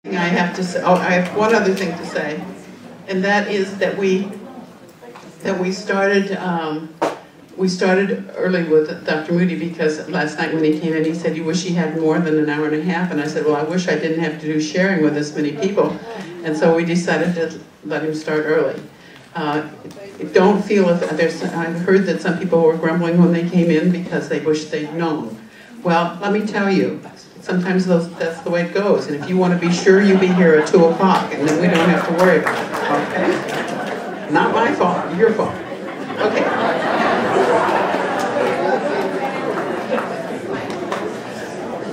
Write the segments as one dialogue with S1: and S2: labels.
S1: I have to say, I have one other thing to say, and that is that we started early with Dr. Moody because last night when he came in, he said he wished he had more than an hour and a half, and I said, well, I wish I didn't have to do sharing with this many people, and so we decided to let him start early. Don't feel if I've heard that some people were grumbling when they came in because they wished they'd known. Well, let me tell you, sometimes that's the way it goes, and if you want to be sure, you be here at 2 o'clock, and then we don't have to worry about it, okay? Not my fault, your fault. Okay.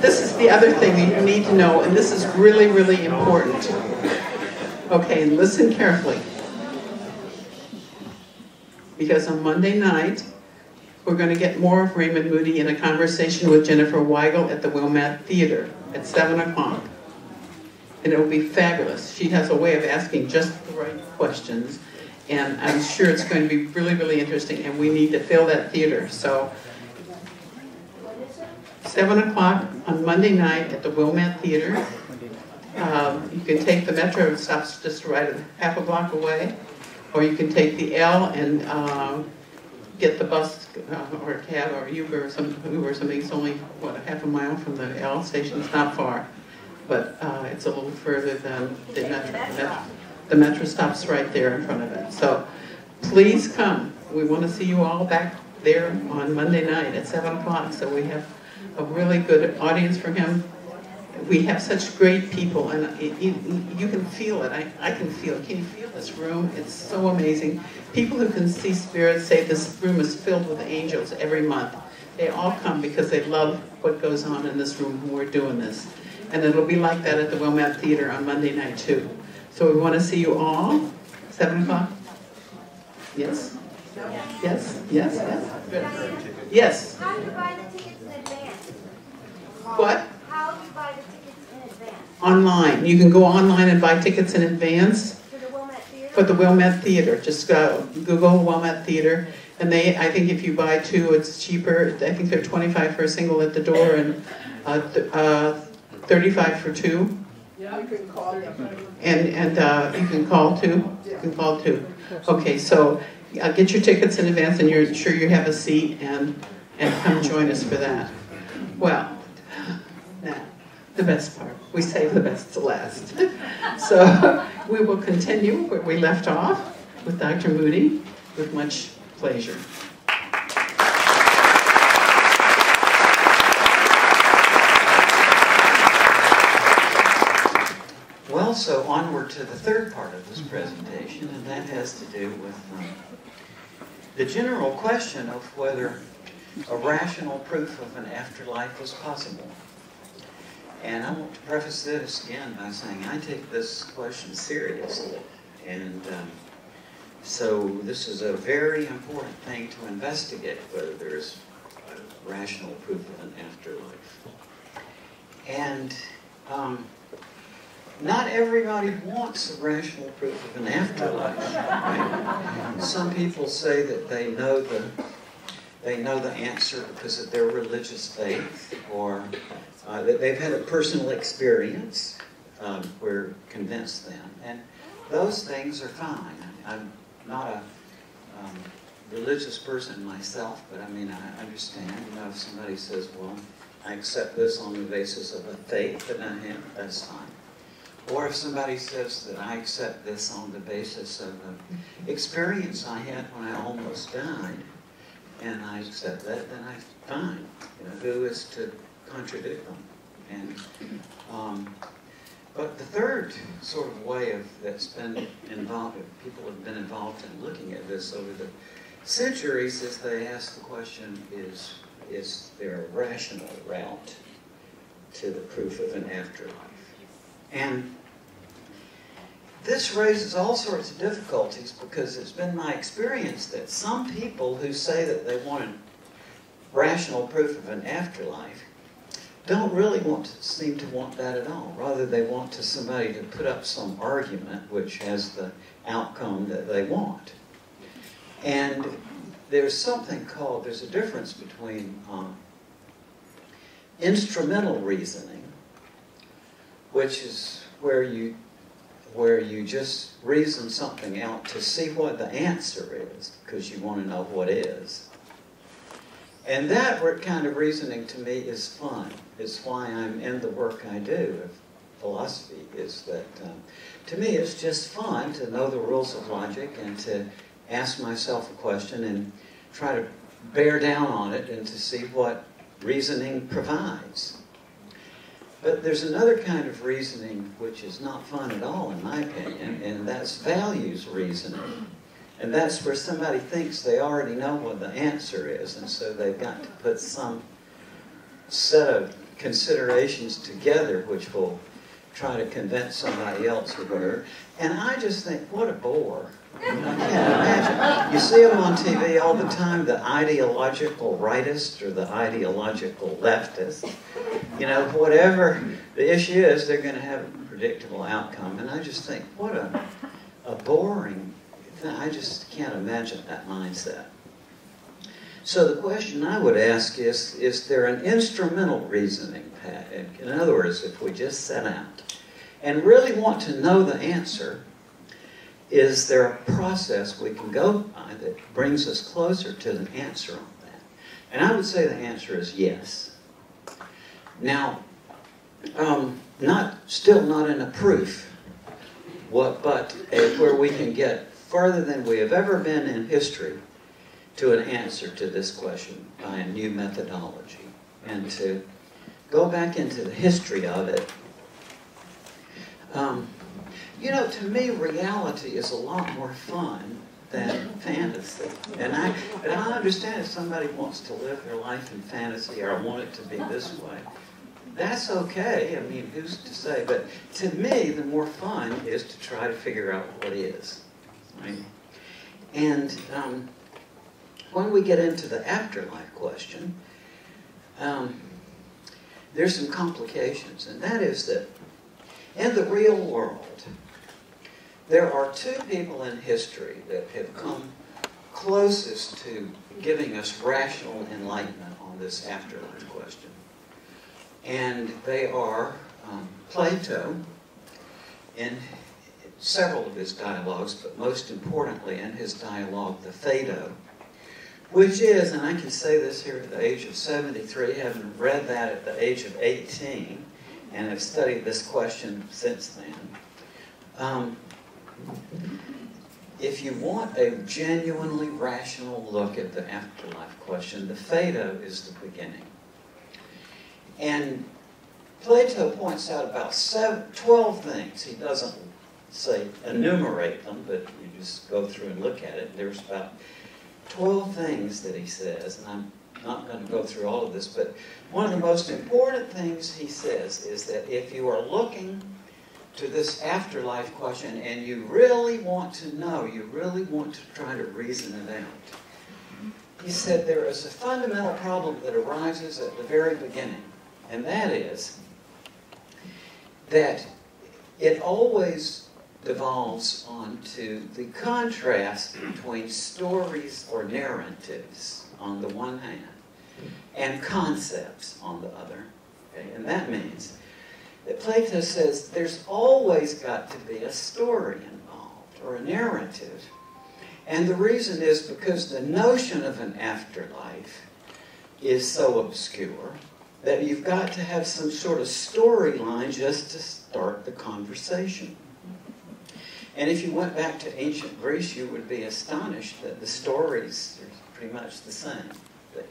S1: This is the other thing that you need to know, and this is really, really important. Okay, and listen carefully. Because on Monday night, we're going to get more of Raymond Moody in a conversation with Jennifer Weigel at the Wilmette Theater at 7 o'clock. And it will be fabulous. She has a way of asking just the right questions, and I'm sure it's going to be really, really interesting, and we need to fill that theater. So, 7 o'clock on Monday night at the Wilmette Theater. You can take the Metro, it stops just right half a block away, or you can take the L and get the bus or a cab or Uber or something. It's only, what, a half a mile from the L station. It's not far, but it's a little further than the Metro. The Metro stops right there in front of it. So please come. We want to see you all back there on Monday night at 7 o'clock. So we have a really good audience for him. We have such great people, and you can feel it. I can feel it. Can you feel this room? It's so amazing. People who can see spirits say this room is filled with angels every month. They all come because they love what goes on in this room when we're doing this. And it'll be like that at the Wilmette Theater on Monday night, too. So we want to see you all. 7 o'clock? Yes? Yes? Yes? Yes? Yes.
S2: How do you buy the tickets in advance?
S1: What?
S2: How do you buy the tickets in advance?
S1: Online. You can go online and buy tickets in advance.
S2: For the Wilmette Theater?
S1: For the Wilmette Theater. Just Google Wilmette Theater. And I think if you buy 2, it's cheaper. I think they're $25 for a single at the door and $35 for 2.
S3: Yeah, you can call them.
S1: And you can call too? You can call too. Okay, so get your tickets in advance and you're sure you have a seat and come join us for that. Well, now, the best part. We save the best to last. So we will continue where we left off with Dr. Moody with much pleasure.
S4: Well, so onward to the third part of this presentation, and that has to do with the general question of whether a rational proof of an afterlife is possible. And I want to preface this again by saying I take this question seriously. And so this is a very important thing to investigate, whether there's a rational proof of an afterlife. And not everybody wants a rational proof of an afterlife. Right? Some people say that they know the answer because of their religious faith, or that they've had a personal experience where convinced them, and those things are fine. I'm not a religious person myself, but I mean I understand. You know, if somebody says, "Well, I accept this on the basis of a faith that I have," that's fine. Or if somebody says that I accept this on the basis of an experience I had when I almost died, and I accept that, then I'm fine. You know, who is to contradict them? And but the third sort of way that's been involved, people have been involved in looking at this over the centuries, is they ask the question: is there a rational route to the proof of an afterlife? And this raises all sorts of difficulties because it's been my experience that some people who say that they want a rational proof of an afterlife don't really seem to want that at all. Rather, they want somebody to put up some argument which has the outcome that they want. And there's a difference between instrumental reasoning, which is where you just reason something out to see what the answer is, because you want to know what is. And that kind of reasoning to me is fun. It's why I'm in the work I do of philosophy, is that to me it's just fun to know the rules of logic and to ask myself a question and try to bear down on it and to see what reasoning provides. But there's another kind of reasoning which is not fun at all, in my opinion, and that's values reasoning. And that's where somebody thinks they already know what the answer is, and so they've got to put some set of considerations together which will try to convince somebody else or whatever. And I just think, what a bore. I can't imagine. You see them on TV all the time, the ideological rightist or the ideological leftist. You know, whatever the issue is, they're going to have a predictable outcome. And I just think, what a boring thing. I just can't imagine that mindset. So the question I would ask is there an instrumental reasoning pattern? In other words, if we just set out and really want to know the answer, is there a process we can go by that brings us closer to the answer on that? And I would say the answer is yes. Now, still not in a proof, but where we can get further than we have ever been in history to an answer to this question by a new methodology. And to go back into the history of it, you know, to me, reality is a lot more fun than fantasy. And I understand if somebody wants to live their life in fantasy, or I want it to be this way. That's okay. I mean, who's to say? But to me, the more fun is to try to figure out what is. Right? And when we get into the afterlife question, there's some complications. And that is that in the real world, there are two people in history that have come closest to giving us rational enlightenment on this afterlife question. And they are Plato, in several of his dialogues, but most importantly in his dialogue, the Phaedo, which is, and I can say this here at the age of 73, having read that at the age of 18, and have studied this question since then. If you want a genuinely rational look at the afterlife question, the Phaedo is the beginning. And Plato points out about 12 things. He doesn't say enumerate them, but you just go through and look at it. There's about 12 things that he says, and I'm not going to go through all of this, but one of the most important things he says is that if you are looking to this afterlife question and you really want to know, you really want to try to reason it out, he said there is a fundamental problem that arises at the very beginning, and that is that it always devolves onto the contrast between stories or narratives on the one hand and concepts on the other. Okay? And that means that Plato says there's always got to be a story involved or a narrative. And the reason is because the notion of an afterlife is so obscure that you've got to have some sort of storyline just to start the conversation. And if you went back to ancient Greece, you would be astonished that the stories are pretty much the same. But,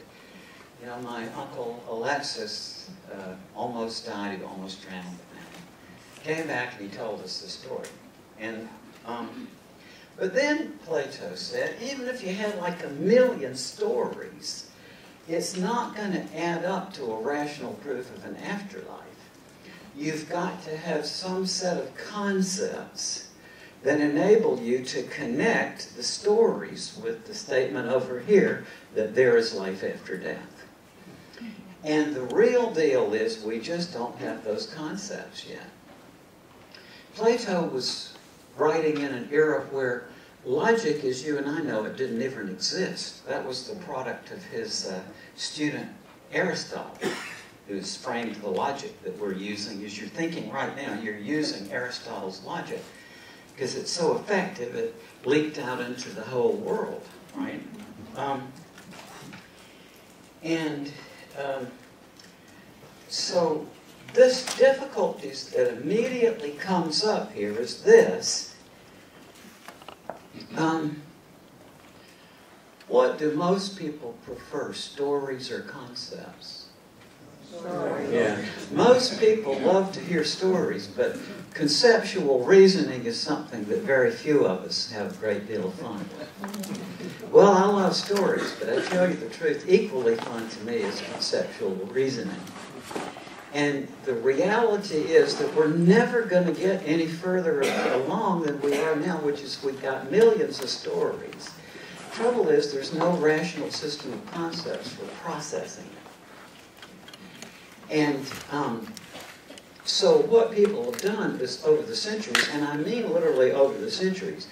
S4: you know, my uncle Alexis almost died, he almost drowned. Came back and he told us the story. And but then Plato said, even if you had like 1 million stories, it's not going to add up to a rational proof of an afterlife. You've got to have some set of concepts that enable you to connect the stories with the statement over here that there is life after death. And the real deal is we just don't have those concepts yet. Plato was writing in an era where logic, as you and I know it, didn't even exist. That was the product of his student Aristotle. who's framed the logic that we're using, is you're thinking right now, you're using Aristotle's logic because it's so effective, it leaked out into the whole world, right? So this difficulties that immediately comes up here is this. What do most people prefer, stories or concepts? Stories. Yeah. Most people love to hear stories, but conceptual reasoning is something that very few of us have a great deal of fun with. Well, I love stories, but I tell you the truth, equally fun to me is conceptual reasoning. And the reality is that we're never going to get any further along than we are now, which is we've got millions of stories. The trouble is there's no rational system of concepts for processing it. And so what people have done is over the centuries, and I mean literally over the centuries,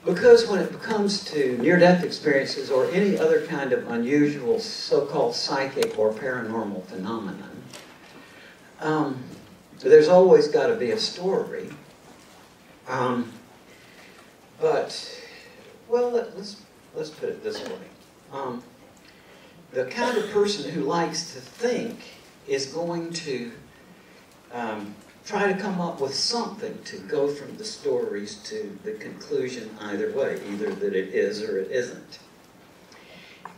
S4: because when it comes to near-death experiences or any other kind of unusual so-called psychic or paranormal phenomenon, there's always got to be a story. But, well, let's put it this way. The kind of person who likes to think is going to try to come up with something to go from the stories to the conclusion either way, either that it is or it isn't.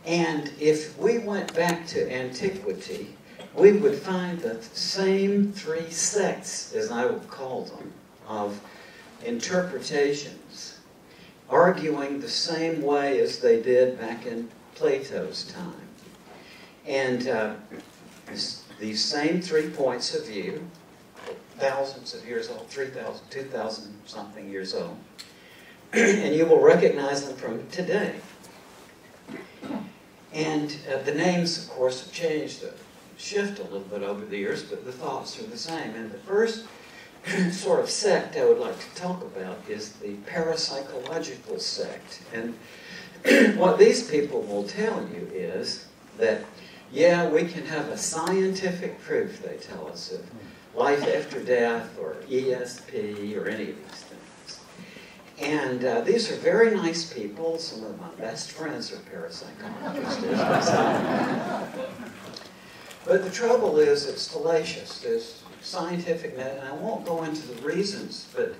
S4: And if we went back to antiquity, we would find the same three sects, as I would call them, of interpretations, arguing the same way as they did back in Plato's time. And these same 3 points of view, thousands of years old, 3,000, 2,000 something years old, and you will recognize them from today. And the names, of course, have changed, shift a little bit over the years, but the thoughts are the same. And the first sort of sect I would like to talk about is the Parapsychological Sect. And what these people will tell you is that, yeah, we can have a scientific proof, they tell us, of life after death or ESP or any of these things. And these are very nice people. Some of my best friends are parapsychologists. But the trouble is it's fallacious. There's scientific method, and I won't go into the reasons, but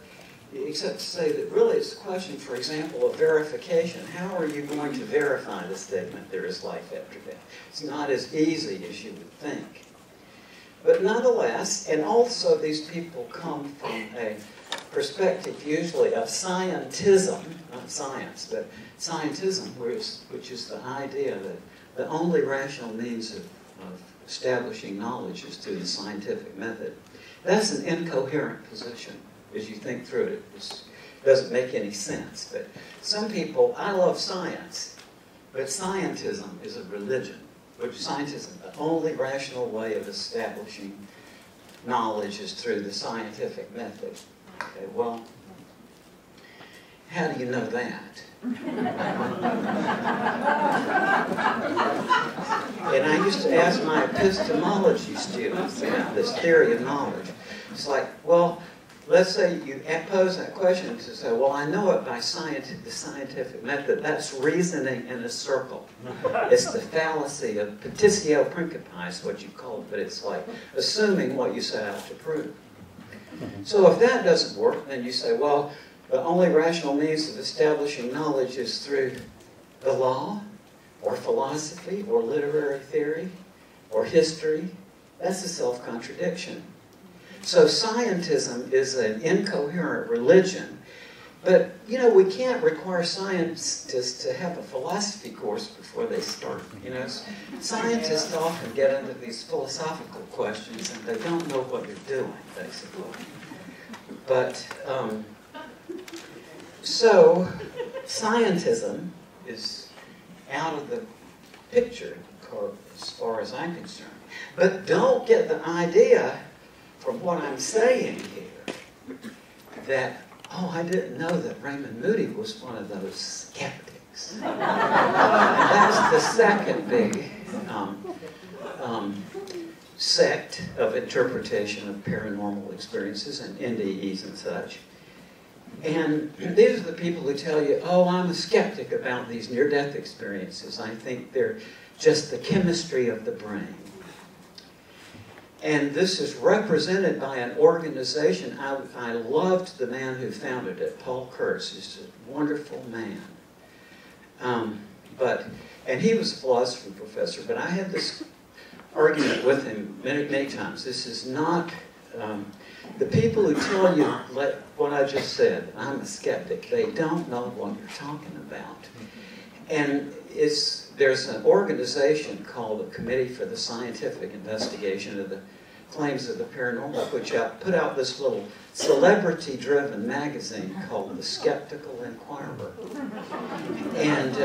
S4: except to say that really it's a question, for example, of verification. How are you going to verify the statement there is life after death? It's not as easy as you would think. But nonetheless, and also these people come from a perspective usually of scientism, not science, but scientism, which is the idea that the only rational means of establishing knowledge is through the scientific method. That's an incoherent position as you think through it. It doesn't make any sense. But some people, I love science, but scientism is a religion. Which scientism, the only rational way of establishing knowledge is through the scientific method. Okay, well, how do you know that? And I used to ask my epistemology students about this theory of knowledge. It's like, well, let's say you pose that question to say, well, I know it by the scientific method. That's reasoning in a circle. It's the fallacy of petitio principii is what you call it, but it's like assuming what you set out to prove. So if that doesn't work, then you say, well, the only rational means of establishing knowledge is through the law, or philosophy, or literary theory, or history. That's a self-contradiction. So scientism is an incoherent religion. But, you know, we can't require scientists to have a philosophy course before they start. You know, scientists often get into these philosophical questions and they don't know what they're doing, basically. But, so, scientism is out of the picture as far as I'm concerned. But don't get the idea from what I'm saying here that, oh, I didn't know that Raymond Moody was one of those skeptics. And that's the second big sect of interpretation of paranormal experiences and NDEs and such. And these are the people who tell you, oh, I'm a skeptic about these near-death experiences. I think they're just the chemistry of the brain. And this is represented by an organization. I loved the man who founded it, Paul Kurtz. He's a wonderful man. And he was a philosophy professor, but I had this argument with him many, many times. This is not, the people who tell you what I just said, I'm a skeptic, they don't know what you're talking about. And there's an organization called the Committee for the Scientific Investigation of the Claims of the Paranormal, which put out this little celebrity-driven magazine called The Skeptical Inquirer. And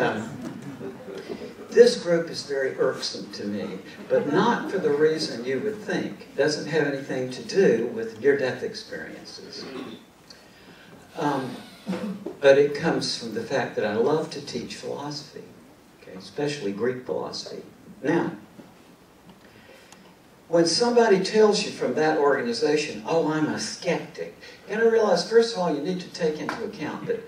S4: this group is very irksome to me, but not for the reason you would think. It doesn't have anything to do with near-death experiences. But it comes from the fact that I love to teach philosophy, okay, especially Greek philosophy. Now, when somebody tells you from that organization, oh, I'm a skeptic, you got to realize, first of all, you need to take into account that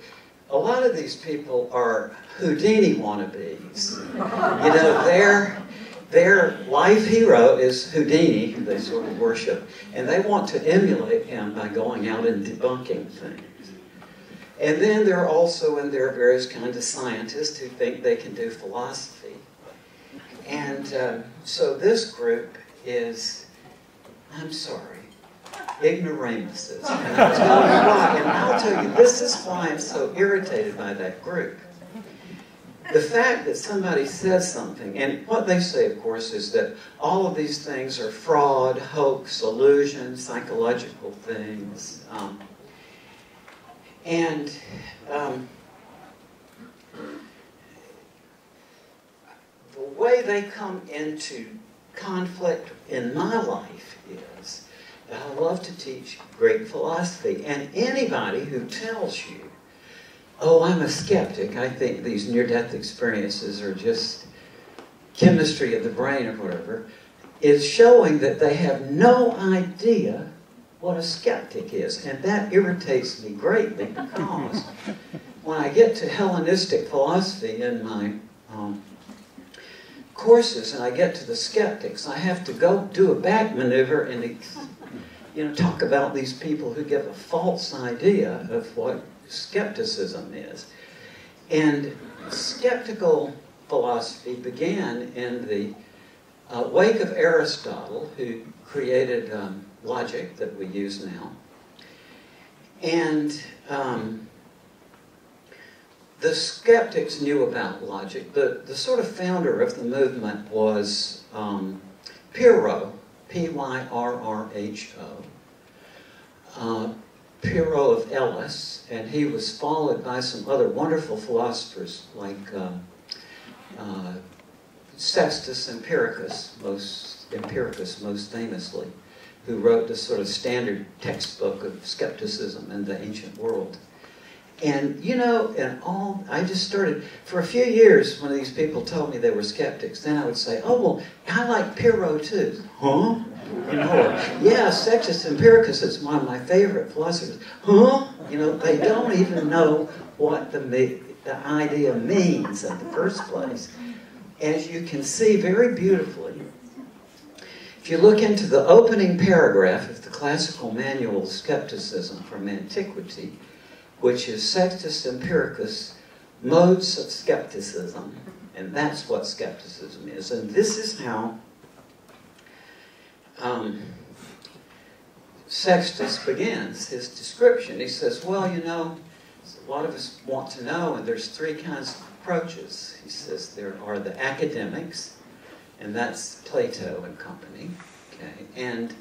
S4: a lot of these people are Houdini wannabes. You know, their life hero is Houdini, who they sort of worship, and they want to emulate him by going out and debunking things. And then there are also various kinds of scientists who think they can do philosophy. And so this group is, I'm sorry, ignoramuses. And I'll tell you why. And I'll tell you, this is why I'm so irritated by that group. The fact that somebody says something, and what they say, of course, is that all of these things are fraud, hoax, illusion, psychological things. The way they come into conflict in my life is that I love to teach Greek philosophy. And anybody who tells you, oh, I'm a skeptic, I think these near-death experiences are just chemistry of the brain or whatever, is showing that they have no idea what a skeptic is. And that irritates me greatly because when I get to Hellenistic philosophy in my courses and I get to the skeptics, I have to go do a back maneuver and talk about these people who give a false idea of what skepticism is. And skeptical philosophy began in the wake of Aristotle, who created logic that we use now. And the skeptics knew about logic. The sort of founder of the movement was Pyrrho, P-Y-R-R-H-O. Pyrrho of Elis, and he was followed by some other wonderful philosophers like Sextus Empiricus, most famously, who wrote the sort of standard textbook of skepticism in the ancient world. And, I just started, for a few years, when these people told me they were skeptics, then I would say, oh, well, I like Pyrrho too. Huh? Yeah, Sextus Empiricus is one of my favorite philosophers. Huh? They don't even know what the idea means in the first place. As you can see very beautifully, if you look into the opening paragraph of the classical manual of skepticism from antiquity, which is Sextus Empiricus, Modes of Skepticism, and that's what skepticism is. And this is how Sextus begins his description. He says, well, a lot of us want to know, and there's three kinds of approaches. He says there are the academics, and that's Plato and company, okay? And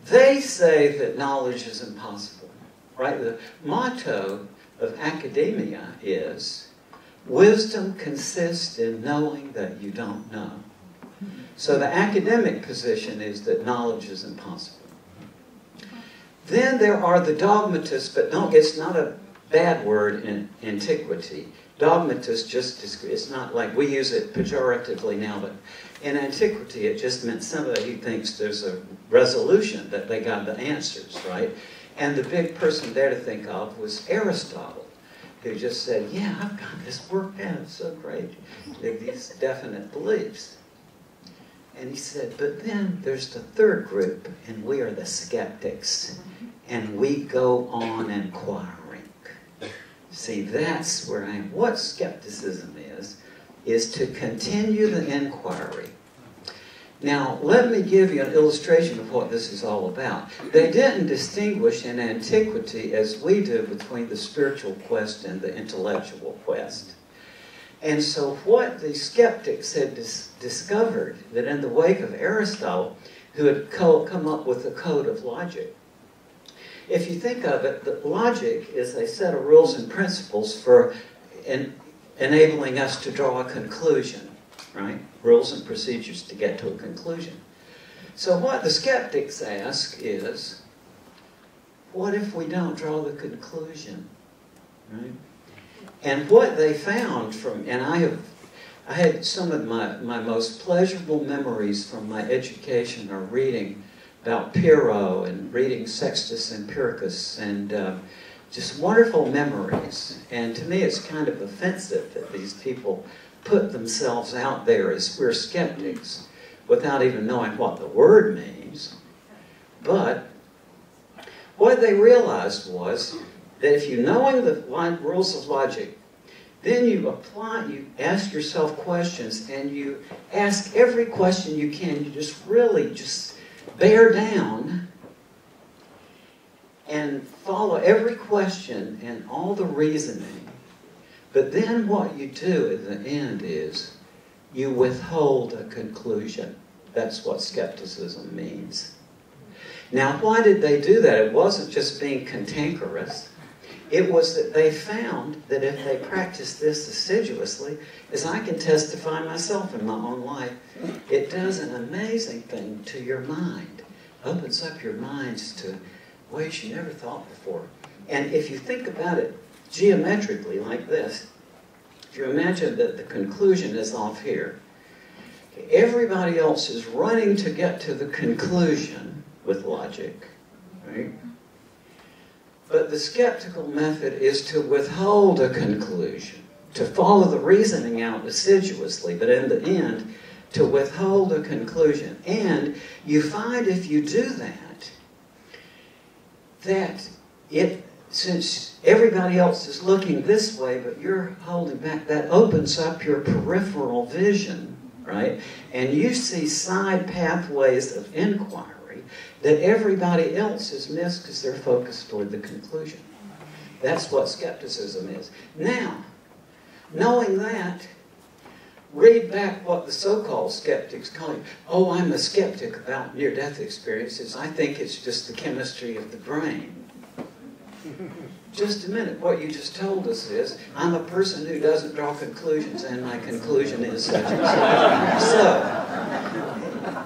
S4: they say that knowledge is impossible, right? The motto of academia is, wisdom consists in knowing that you don't know. So the academic position is that knowledge is impossible. Then there are the dogmatists, but no, it's not a bad word in antiquity. Dogmatist it's not like we use it pejoratively now, but in antiquity it just meant somebody who thinks there's a resolution, that they got the answers, right? And the big person there to think of was Aristotle, who just said, yeah, I've got this worked out, it's so great, with these definite beliefs. And he said, but then there's the third group, and we are the skeptics, and we go on inquiring. See, that's where I am. What skepticism is to continue the inquiry. Now, let me give you an illustration of what this is all about. They didn't distinguish in antiquity, as we do, between the spiritual quest and the intellectual quest. And so what the skeptics had discovered, that in the wake of Aristotle, who had come up with the code of logic, if you think of it, the logic is a set of rules and principles for enabling us to draw a conclusion, right? Rules and procedures to get to a conclusion. So what the skeptics ask is, what if we don't draw the conclusion, right? And what they found and I had some of my most pleasurable memories from my education are reading about Pyrrho and reading Sextus Empiricus, and just wonderful memories. And to me it's kind of offensive that these people put themselves out there as we're skeptics without even knowing what the word means. But what they realized was that if you knowing the rules of logic, then you ask yourself questions, and you ask every question you can. You just really bear down and follow every question and all the reasoning. But then what you do at the end is you withhold a conclusion. That's what skepticism means. Now, why did they do that? It wasn't just being cantankerous. It was that they found that if they practiced this assiduously, as I can testify myself in my own life, it does an amazing thing to your mind. Opens up your minds to ways you never thought before. And if you think about it geometrically like this, if you imagine that the conclusion is off here, everybody else is running to get to the conclusion with logic, right? But the skeptical method is to withhold a conclusion, to follow the reasoning out assiduously, but in the end, to withhold a conclusion. And you find if you do that since everybody else is looking this way, but you're holding back, that opens up your peripheral vision, right? And you see side pathways of inquiry that everybody else has missed because they're focused toward the conclusion. That's what skepticism is. Now, knowing that, read back what the so-called skeptics call it. Oh, I'm a skeptic about near-death experiences. I think it's just the chemistry of the brain. Just a minute. What you just told us is, I'm a person who doesn't draw conclusions, and my conclusion is such and such. So,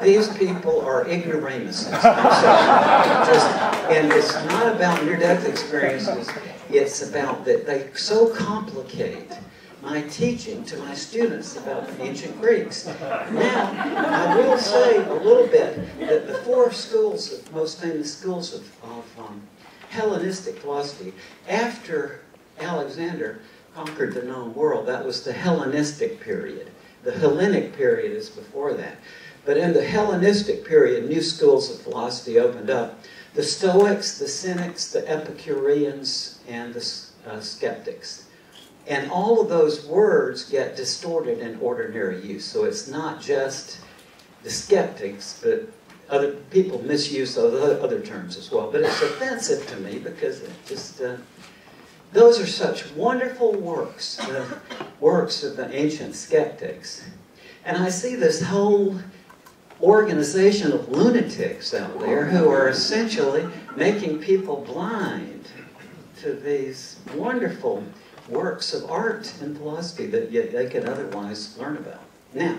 S4: these people are ignoramuses. And it's not about near-death experiences. It's about that they so complicate my teaching to my students about the ancient Greeks. Now, I will say a little bit that the four schools, most famous schools of Hellenistic philosophy, after Alexander conquered the known world, that was the Hellenistic period. The Hellenic period is before that. But in the Hellenistic period, new schools of philosophy opened up. The Stoics, the Cynics, the Epicureans, and the Skeptics. And all of those words get distorted in ordinary use. So it's not just the skeptics, but other people misuse those other terms as well. But it's offensive to me because it just, those are such wonderful works, the works of the ancient skeptics. And I see this whole organization of lunatics out there who are essentially making people blind to these wonderful works of art and philosophy that they could otherwise learn about. Now,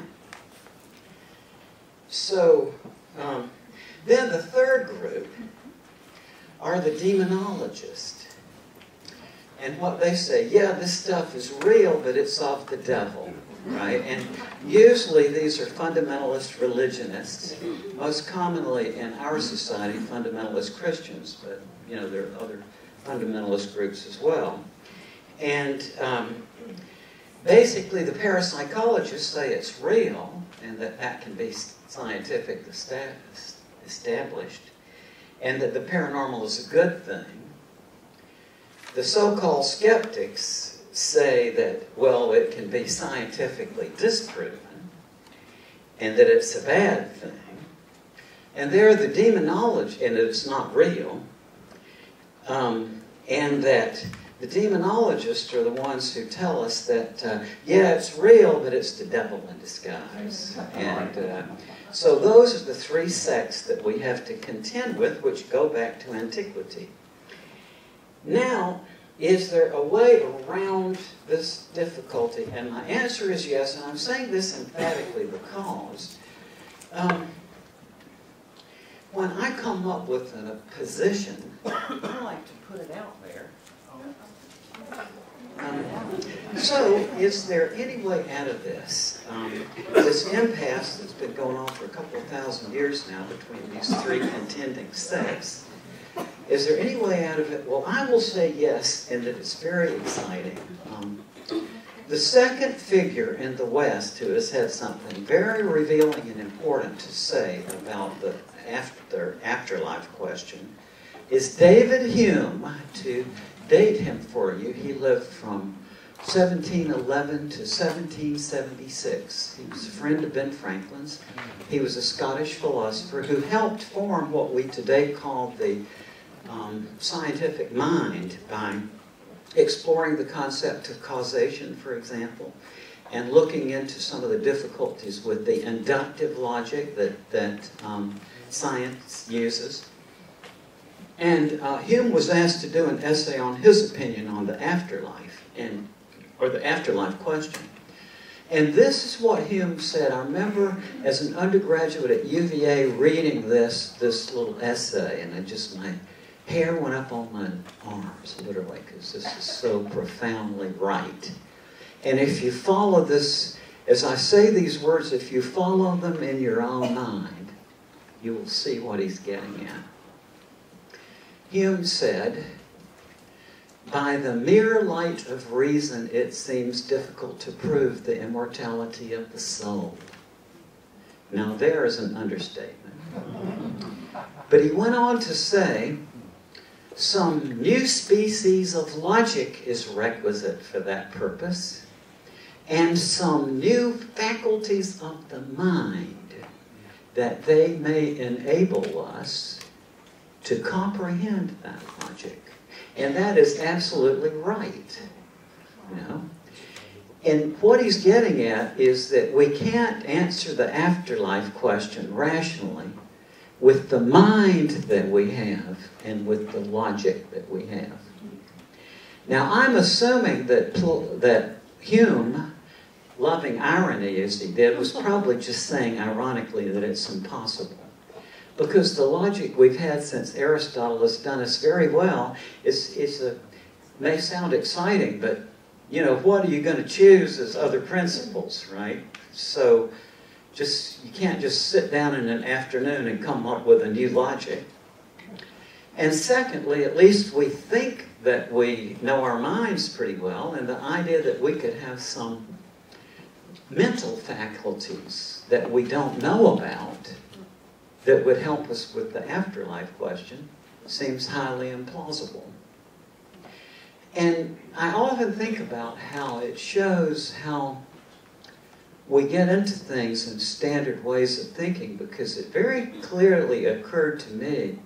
S4: so then the third group are the demonologists. And what they say, yeah, this stuff is real, but it's of the devil, right? And usually these are fundamentalist religionists, most commonly in our society, fundamentalist Christians, but there are other fundamentalist groups as well. And basically the parapsychologists say it's real and that can be scientific established, and that the paranormal is a good thing. The so-called skeptics say that, well, it can be scientifically disproven and that it's a bad thing. And they're the demonology, and that it's not real. And that the demonologists are the ones who tell us that, yeah, it's real, but it's the devil in disguise. And so those are the three sects that we have to contend with, which go back to antiquity. Now, is there a way around this difficulty? And my answer is yes, and I'm saying this emphatically because when I come up with a position, I like to put it out there. So, is there any way out of this? This impasse that's been going on for a couple of thousand years now between these three contending sects, is there any way out of it? Well, I will say yes, and that it's very exciting. The second figure in the West who has had something very revealing and important to say about the afterlife question is David Hume. To date him for you, he lived from 1711 to 1776. He was a friend of Ben Franklin's. He was a Scottish philosopher who helped form what we today call the scientific mind by exploring the concept of causation, for example, and looking into some of the difficulties with the inductive logic that science uses. And Hume was asked to do an essay on his opinion on the afterlife, or the afterlife question. And this is what Hume said. I remember as an undergraduate at UVA reading this little essay, and my hair went up on my arms, literally, because this is so profoundly right. And if you follow this, as I say these words, if you follow them in your own mind, you will see what he's getting at. Hume said, by the mere light of reason, it seems difficult to prove the immortality of the soul. Now, there is an understatement. But he went on to say, some new species of logic is requisite for that purpose, and some new faculties of the mind, that they may enable us to comprehend that logic. And that is absolutely right. And what he's getting at is that we can't answer the afterlife question rationally with the mind that we have and with the logic that we have. Now, I'm assuming that Hume, loving irony as he did, was probably just saying ironically that it's impossible. Because the logic we've had since Aristotle has done us very well may sound exciting, but what are you going to choose as other principles, right? So you can't just sit down in an afternoon and come up with a new logic. And secondly, at least we think that we know our minds pretty well, and the idea that we could have some mental faculties that we don't know about that would help us with the afterlife question seems highly implausible. And I often think about how it shows how we get into things in standard ways of thinking, because it very clearly occurred to me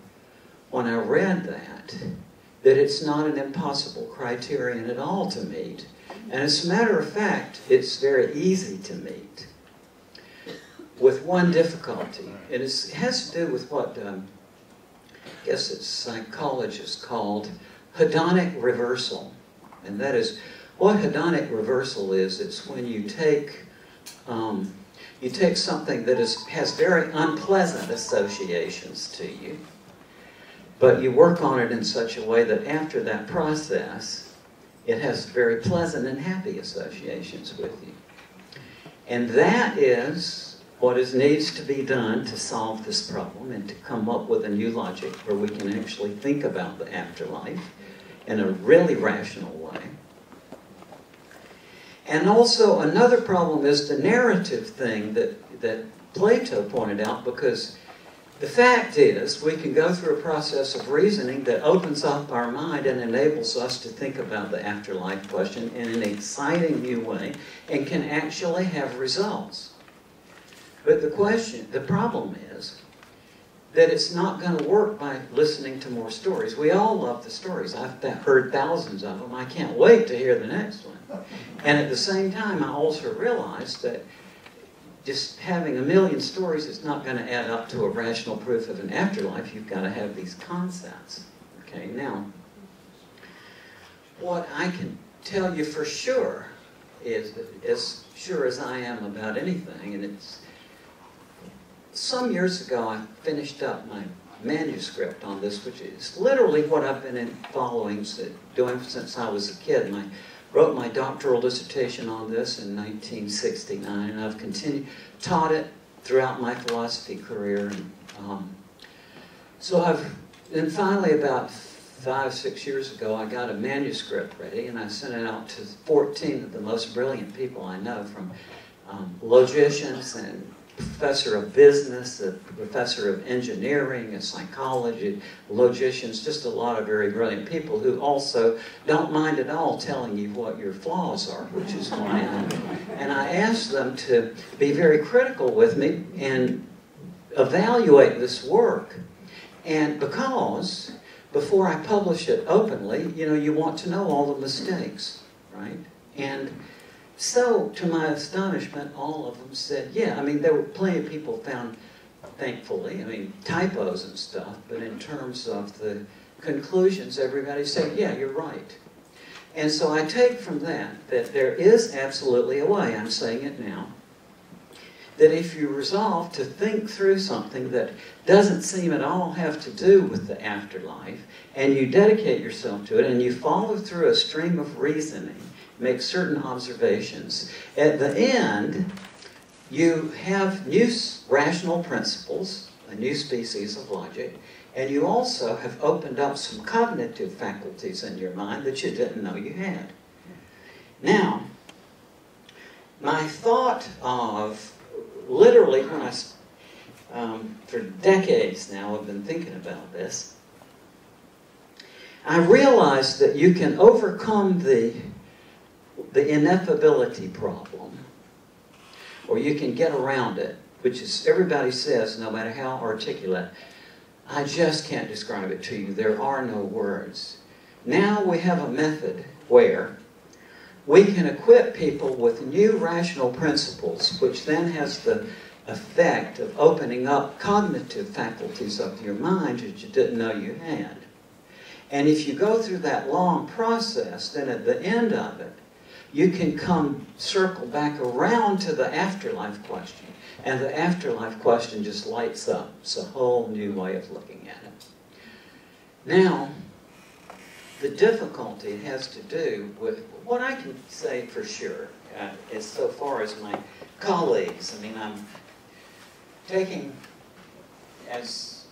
S4: when I read that it's not an impossible criterion at all to meet. And as a matter of fact, it's very easy to meet, with one difficulty. It has to do with what I guess it's psychologists called hedonic reversal. And that is, what hedonic reversal is, it's when you take something that has very unpleasant associations to you, but you work on it in such a way that after that process, It has very pleasant and happy associations with you. And that is what needs to be done to solve this problem and to come up with a new logic where we can actually think about the afterlife in a really rational way. And also another problem is the narrative thing that Plato pointed out, because the fact is we can go through a process of reasoning that opens up our mind and enables us to think about the afterlife question in an exciting new way and can actually have results. But the problem is that it's not going to work by listening to more stories. We all love the stories. I've heard thousands of them. I can't wait to hear the next one. And at the same time, I also realize that just having a million stories is not going to add up to a rational proof of an afterlife. You've got to have these concepts. Okay, now, what I can tell you for sure is that as sure as I am about anything, and it's some years ago I finished up my manuscript on this, which is literally what I've been doing since I was a kid. I wrote my doctoral dissertation on this in 1969, and I've taught it throughout my philosophy career. And finally, about 5-6 years ago, I got a manuscript ready, and I sent it out to 14 of the most brilliant people I know, from logicians and professor of business, a professor of engineering, a psychologist, logicians, just a lot of very brilliant people who also don't mind at all telling you what your flaws are, which is fine. And I asked them to be very critical with me and evaluate this work. And because before I publish it openly, you want to know all the mistakes, right? And so, to my astonishment, all of them said, yeah. I mean, there were plenty of people found, thankfully, typos and stuff, but in terms of the conclusions, everybody said, yeah, you're right. And so I take from that there is absolutely a way, I'm saying it now, that if you resolve to think through something that doesn't seem at all have to do with the afterlife, and you dedicate yourself to it, and you follow through a stream of reasoning, make certain observations, at the end, you have new rational principles, a new species of logic, and you also have opened up some cognitive faculties in your mind that you didn't know you had. Now, my thought of, literally when for decades now I've been thinking about this, I realized that you can overcome the ineffability problem, or you can get around it, which is, everybody says, no matter how articulate, I just can't describe it to you. There are no words. Now we have a method where we can equip people with new rational principles, which then has the effect of opening up cognitive faculties of your mind that you didn't know you had. And if you go through that long process, then at the end of it, you can circle back around to the afterlife question. And the afterlife question just lights up. It's a whole new way of looking at it. Now, the difficulty has to do with what I can say for sure, as so far as my colleagues. I'm taking as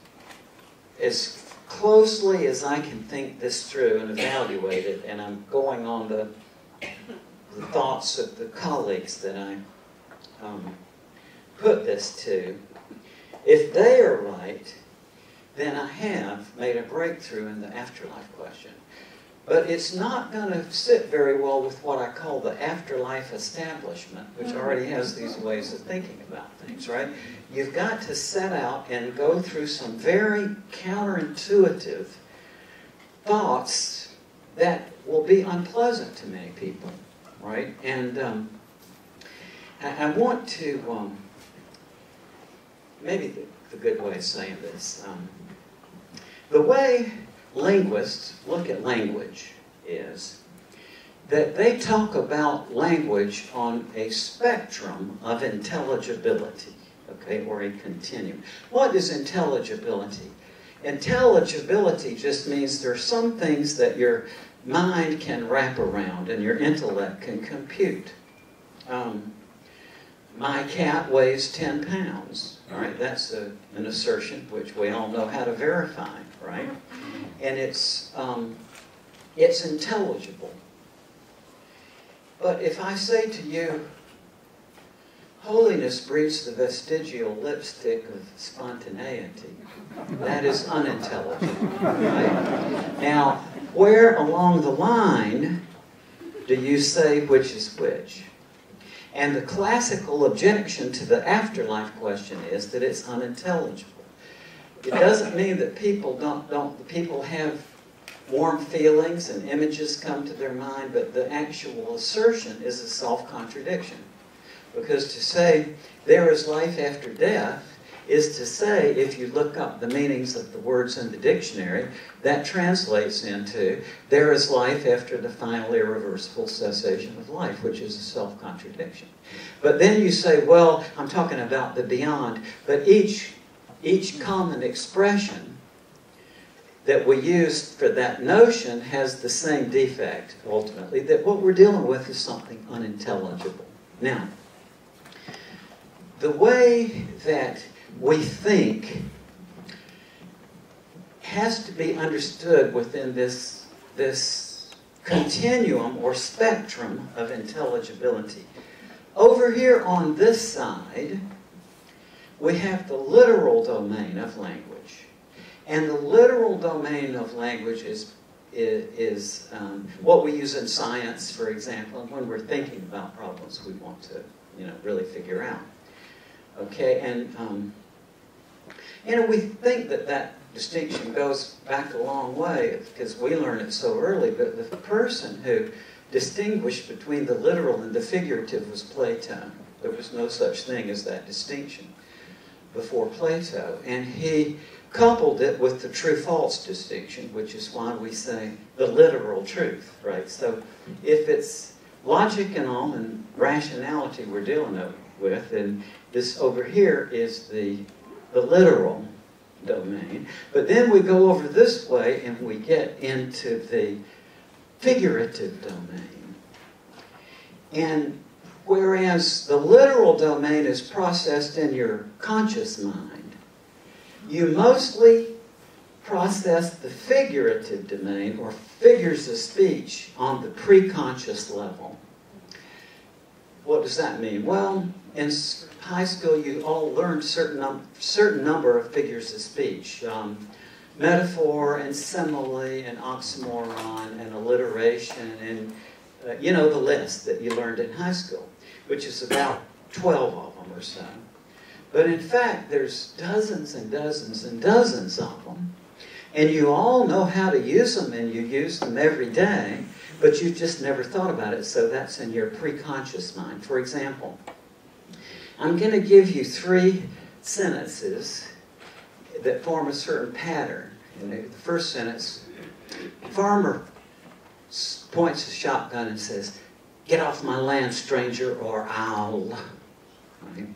S4: closely as I can think this through and evaluate it, and I'm going on the thoughts of the colleagues that I put this to. If they are right, then I have made a breakthrough in the afterlife question. But it's not going to sit very well with what I call the afterlife establishment, which already has these ways of thinking about things, right? You've got to set out and go through some very counterintuitive thoughts that will be unpleasant to many people, right? And I want to, maybe the good way of saying this, the way linguists look at language is that they talk about language on a spectrum of intelligibility, okay, or a continuum. What is intelligibility? Intelligibility just means there are some things that your mind can wrap around and your intellect can compute. My cat weighs 10 pounds. All right, that's an assertion which we all know how to verify, right? And it's intelligible. But if I say to you, holiness breeds the vestigial lipstick of spontaneity, that is unintelligible, right? Now, where along the line do you say which is which? And the classical objection to the afterlife question is that it's unintelligible. It doesn't mean that people people have warm feelings and images come to their mind, but the actual assertion is a self-contradiction. Because to say there is life after death is to say, if you look up the meanings of the words in the dictionary, that translates into there is life after the final irreversible cessation of life, which is a self-contradiction. But then you say, well, I'm talking about the beyond, but each common expression that we use for that notion has the same defect, ultimately, that what we're dealing with is something unintelligible. Now, the way that we think has to be understood within this continuum or spectrum of intelligibility. Over here on this side, we have the literal domain of language. And the literal domain of language is what we use in science, for example, when we're thinking about problems we want to, really figure out. Okay, and we think that distinction goes back a long way because we learn it so early, but the person who distinguished between the literal and the figurative was Plato. There was no such thing as that distinction before Plato, and he coupled it with the true-false distinction, which is why we say the literal truth, right? So if it's logic and all and rationality we're dealing with, and this over here is the literal domain. But then we go over this way and we get into the figurative domain. And whereas the literal domain is processed in your conscious mind, you mostly process the figurative domain, or figures of speech, on the preconscious level. What does that mean? Well, in high school, you all learned certain number of figures of speech. Metaphor and simile and oxymoron and alliteration and, the list that you learned in high school, which is about 12 of them or so. But in fact, there's dozens and dozens and dozens of them. And you all know how to use them, and you use them every day, but you just never thought about it, so that's in your preconscious mind. For example, I'm going to give you 3 sentences that form a certain pattern. In the first sentence, farmer points a shotgun and says, "Get off my land, stranger, or I'll..." Right?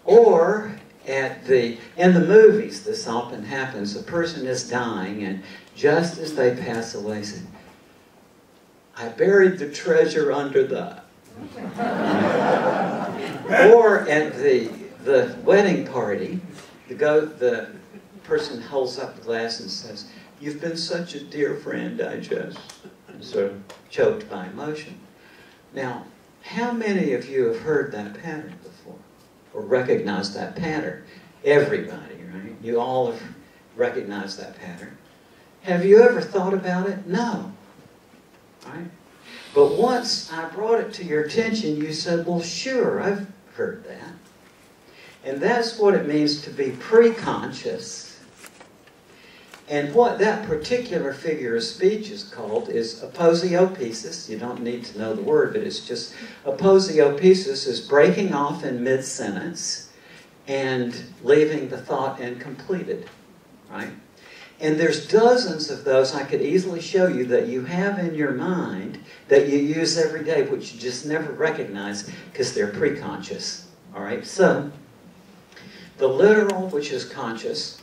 S4: Or in the movies, this often happens. A person is dying, and just as they pass away, say, "I buried the treasure under the..." Or at the wedding party, the person holds up the glass and says, "You've been such a dear friend, I just..." Sort of choked by emotion. Now, how many of you have heard that pattern before? Or recognized that pattern? Everybody, right? You all have recognized that pattern. Have you ever thought about it? No. Right? But once I brought it to your attention, you said, "Well, sure, I've heard that." And that's what it means to be preconscious. And what that particular figure of speech is called is aposiopesis. You don't need to know the word, but it's just aposiopesis is breaking off in mid-sentence and leaving the thought incompleted, right? And there's dozens of those I could easily show you that you have in your mind that you use every day, which you just never recognize because they're preconscious, all right? So, the literal, which is conscious,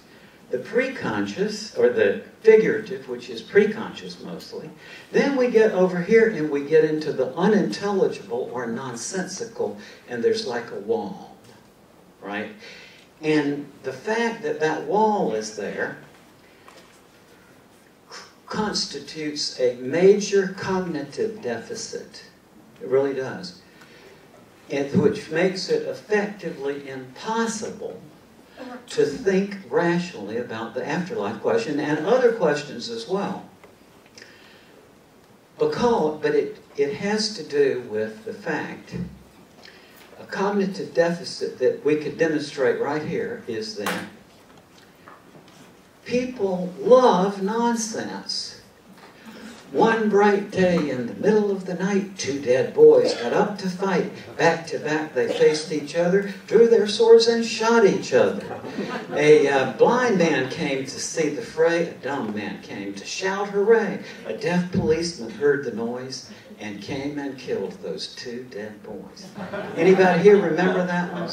S4: the preconscious, or the figurative, which is preconscious mostly. Then we get over here and we get into the unintelligible or nonsensical, and there's like a wall, right? And the fact that that wall is there constitutes a major cognitive deficit. It really does. And which makes it effectively impossible to think rationally about the afterlife question and other questions as well. But it has to do with the fact, a cognitive deficit that we could demonstrate right here is that people love nonsense. One bright day in the middle of the night, two dead boys got up to fight. Back to back they faced each other, drew their swords and shot each other. A blind man came to see the fray, a dumb man came to shout hooray. A deaf policeman heard the noise and came and killed those two dead boys. Anybody here remember that one?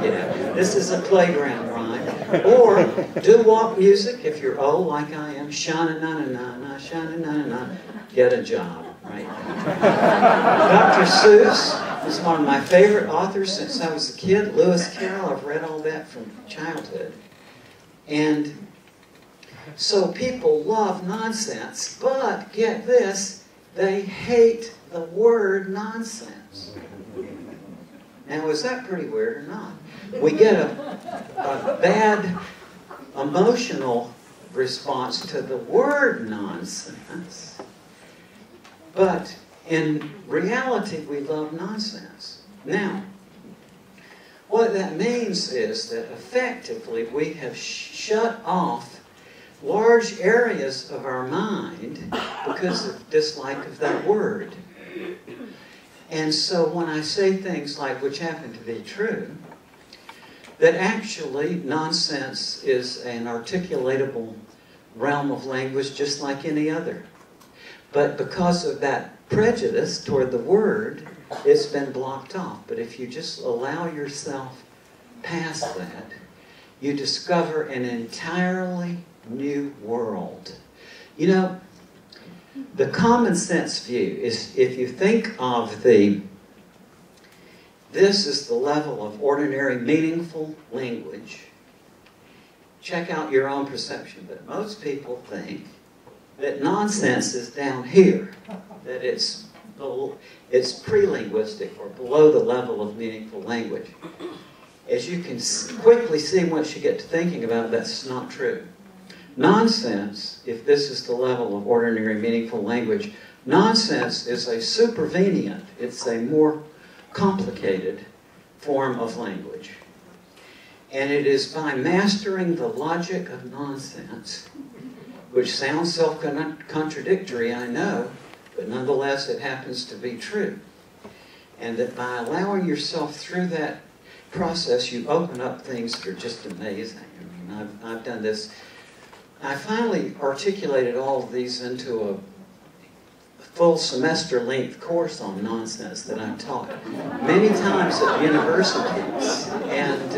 S4: Yeah. This is a playground rhyme. Or doo-wop music, if you're old like I am, sha-na-na-na-na, sha-na-na-na-na, get a job, right? Dr. Seuss is one of my favorite authors since I was a kid. Lewis Carroll, I've read all that from childhood. And so people love nonsense, but get this, they hate the word nonsense. Now, is that pretty weird or not? We get a bad emotional response to the word nonsense, but in reality, we love nonsense. Now, what that means is that effectively we have shut off large areas of our mind because of dislike of that word. And so when I say things like, which happen to be true, that actually nonsense is an articulatable realm of language just like any other. But because of that prejudice toward the word, it's been blocked off. But if you just allow yourself past that, you discover an entirely new world. You know, the common sense view is, if you think of this is the level of ordinary meaningful language, check out your own perception. But most people think that nonsense is down here, that it's pre-linguistic or below the level of meaningful language. As you can quickly see once you get to thinking about it, that's not true. Nonsense, if this is the level of ordinary meaningful language, nonsense is a supervenient, it's a more complicated form of language. And it is by mastering the logic of nonsense, which sounds self-contradictory, I know, but nonetheless it happens to be true. And that by allowing yourself through that process, you open up things that are just amazing. I mean, I've done this. I finally articulated all of these into a full semester-length course on nonsense that I've taught many times at universities, and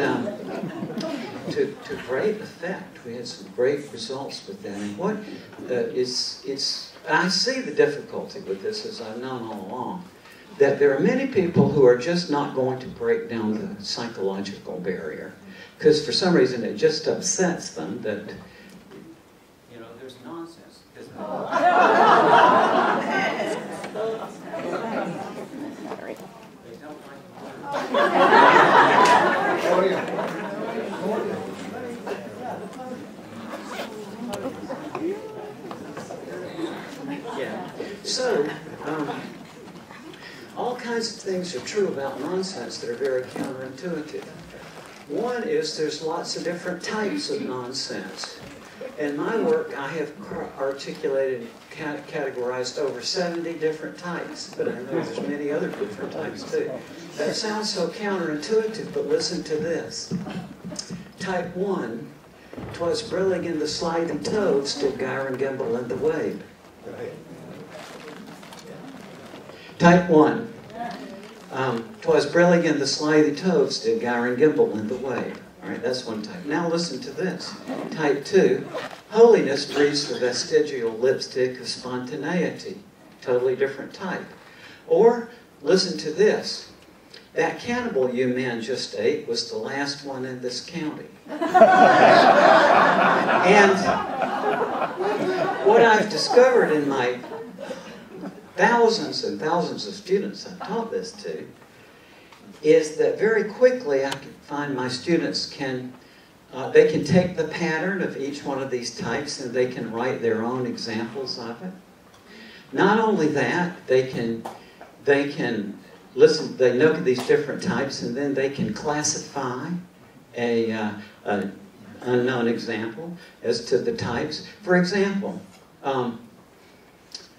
S4: to great effect. We had some great results with that. And what I see the difficulty with this, as I've known all along, that there are many people who are just not going to break down the psychological barrier, because for some reason it just upsets them that, you know, there's nonsense. Yeah. So, all kinds of things are true about nonsense that are very counterintuitive. One is there's lots of different types of nonsense. In my work, I have articulated, categorized over 70 different types, but I know there's many other different types too. That sounds so counterintuitive, but listen to this. Type 1, 'twas brilling in the slithy toad, stood gyre and gimble in the wave. Type 1, 'twas brilling in the slithy toad, stood gyre and gimble in the wave. All right, that's one type. Now listen to this. Type 2, holiness breeds the vestigial lipstick of spontaneity. Totally different type. Or, listen to this. That cannibal you men just ate was the last one in this county. And what I've discovered in my thousands and thousands of students I've taught this to is that very quickly I can find my students can take the pattern of each one of these types and they can write their own examples of it. Not only that, they can listen, they look at these different types and then they can classify an unknown example as to the types. For example,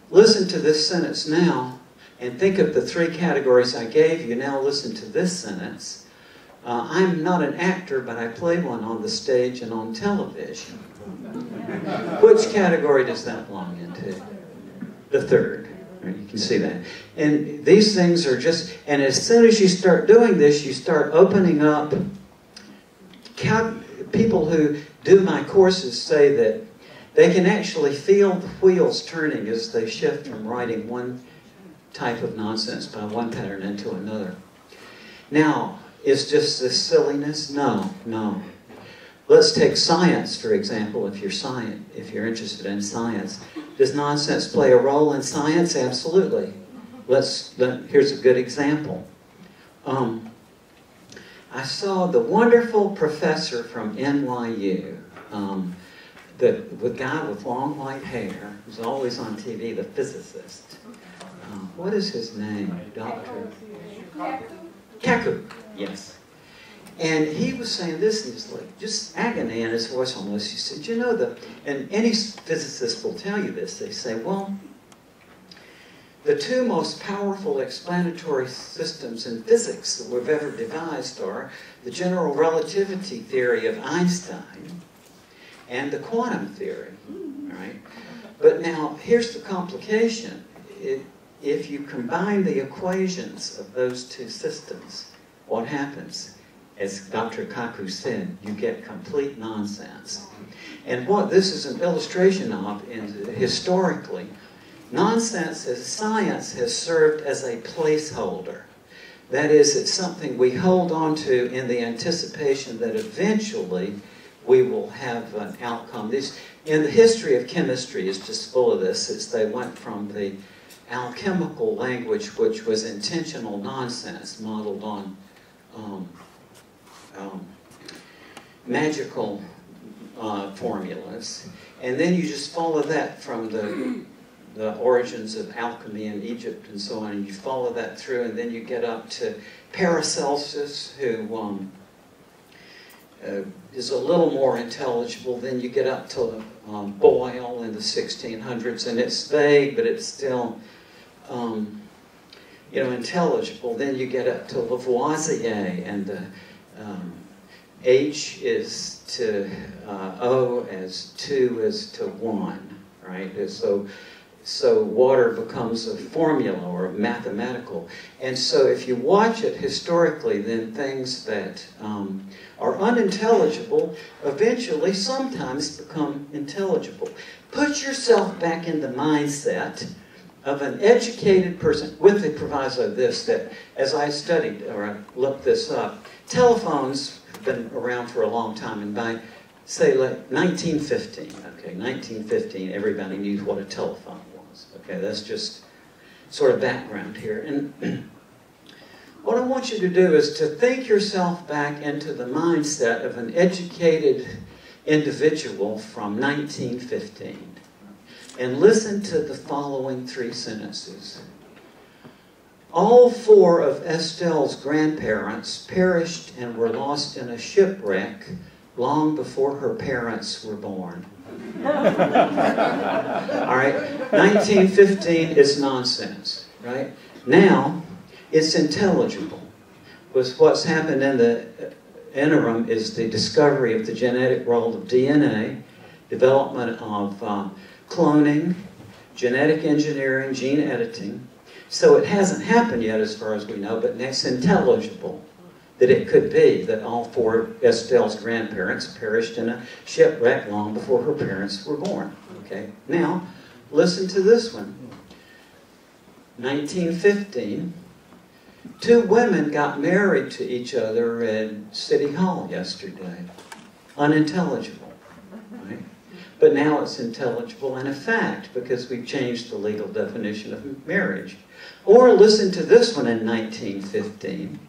S4: listen to this sentence now and think of the 3 categories I gave you. Now listen to this sentence. I'm not an actor, but I play one on the stage and on television. Which category does that belong into? The 3rd. Right, you can see that. And these things are just, and as soon as you start doing this, you start opening up. People who do my courses say that they can actually feel the wheels turning as they shift from writing one type of nonsense by one pattern into another. Now, is just this silliness? No, no. Let's take science, for example, if you're interested in science. Does nonsense play a role in science? Absolutely. Here's a good example. I saw the wonderful professor from NYU, the guy with long white hair, who's always on TV, the physicist. What is his name? Dr. Kaku. Yes. And he was saying this, and he was like, just agony in his voice almost. He said, you know, and any physicist will tell you this. They say, well, the 2 most powerful explanatory systems in physics that we've ever devised are the general relativity theory of Einstein and the quantum theory, right? But now, here's the complication. If you combine the equations of those 2 systems, what happens? As Dr. Kaku said, you get complete nonsense. And what this is an illustration of is historically, nonsense as science has served as a placeholder. That is, it's something we hold on to in the anticipation that eventually we will have an outcome. In the history of chemistry is just full of this. They went from the alchemical language, which was intentional nonsense, modeled on magical formulas, and then you just follow that from the origins of alchemy in Egypt and so on, and you follow that through, and then you get up to Paracelsus, who is a little more intelligible. Then you get up to Boyle in the 1600s, and it's vague, but it's still intelligible. Then you get up to Lavoisier, and the H is to O as 2 is to 1, right? So water becomes a formula or a mathematical. And so if you watch it historically, then things that are unintelligible eventually sometimes become intelligible. Put yourself back in the mindset of an educated person, with the proviso of this, that as I studied or I looked this up, telephones have been around for a long time, and by, say, like 1915, okay, 1915, everybody knew what a telephone was. Okay, that's just sort of background here. And what I want you to do is to think yourself back into the mindset of an educated individual from 1915. And listen to the following 3 sentences. All 4 of Estelle's grandparents perished and were lost in a shipwreck long before her parents were born. All right? 1915 is nonsense, right? Now, it's intelligible. Because what's happened in the interim is the discovery of the genetic role of DNA, development of cloning, genetic engineering, gene editing. So it hasn't happened yet as far as we know, but it's intelligible. that it could be that all four Estelle's grandparents perished in a shipwreck long before her parents were born. Okay, now listen to this one. 1915, two women got married to each other in City Hall yesterday. Unintelligible, right? But now it's intelligible and a fact because we've changed the legal definition of marriage. Or listen to this one in 1915.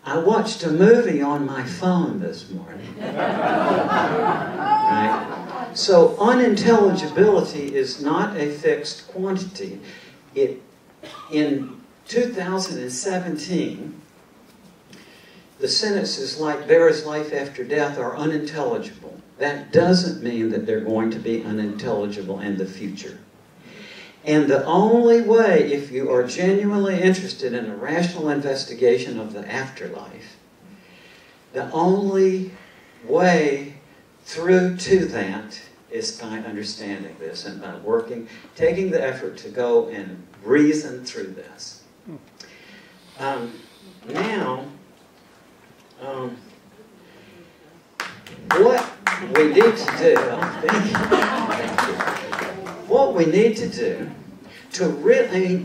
S4: I watched a movie on my phone this morning. Right? So unintelligibility is not a fixed quantity. In 2017, the sentences like there is life after death are unintelligible. That doesn't mean that they're going to be unintelligible in the future. And the only way, if you are genuinely interested in a rational investigation of the afterlife, the only way through to that is by understanding this and by taking the effort to go and reason through this. What we need to do, what we need to do to really,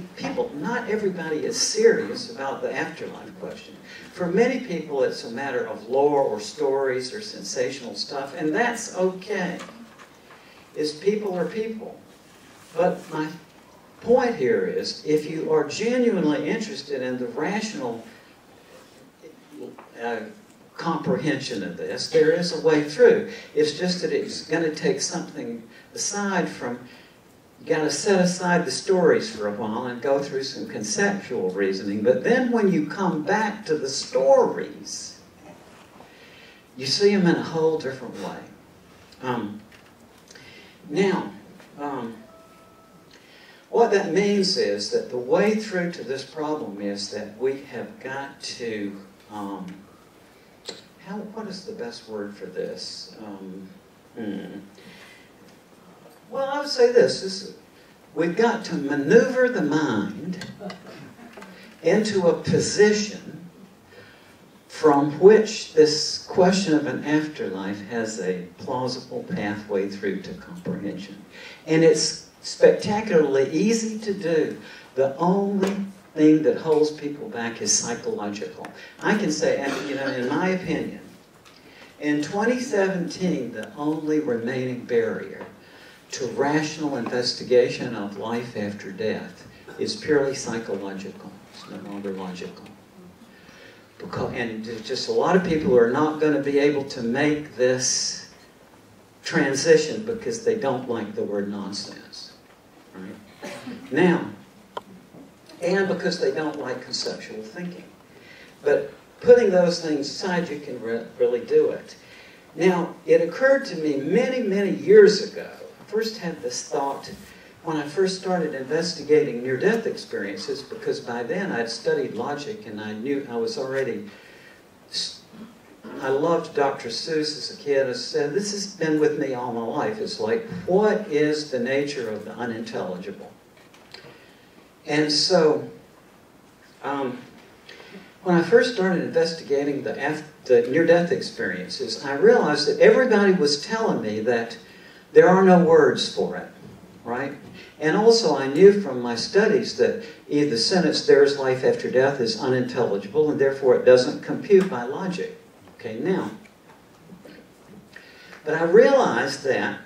S4: not everybody is serious about the afterlife question. For many people, it's a matter of lore or stories or sensational stuff, and that's okay. People are people. But my point here is, if you are genuinely interested in the rational comprehension of this, there is a way through. It's just that it's going to take something aside from, you got to set aside the stories for a while and go through some conceptual reasoning. But then when you come back to the stories, you see them in a whole different way. What that means is that the way through to this problem is that we have got to, what is the best word for this? Well, I would say this. We've got to maneuver the mind into a position from which this question of an afterlife has a plausible pathway through to comprehension. And it's spectacularly easy to do. The only thing that holds people back is psychological. I can say, and in my opinion, in 2017, the only remaining barrier to rational investigation of life after death is purely psychological. It's no longer logical. And there's just a lot of people who are not going to be able to make this transition because they don't like the word nonsense. Right? Now, and because they don't like conceptual thinking. But putting those things aside, you can really do it. Now, it occurred to me many, many years ago. I first had this thought when I first started investigating near-death experiences, because by then I'd studied logic and I knew I was already... I loved Dr. Seuss as a kid. I said, this has been with me all my life. It's like, what is the nature of the unintelligible? And so, when I first started investigating the near-death experiences, I realized that everybody was telling me that there are no words for it, right? And also I knew from my studies that the sentence, there is life after death, is unintelligible, and therefore it doesn't compute by logic. Okay, now, but I realized that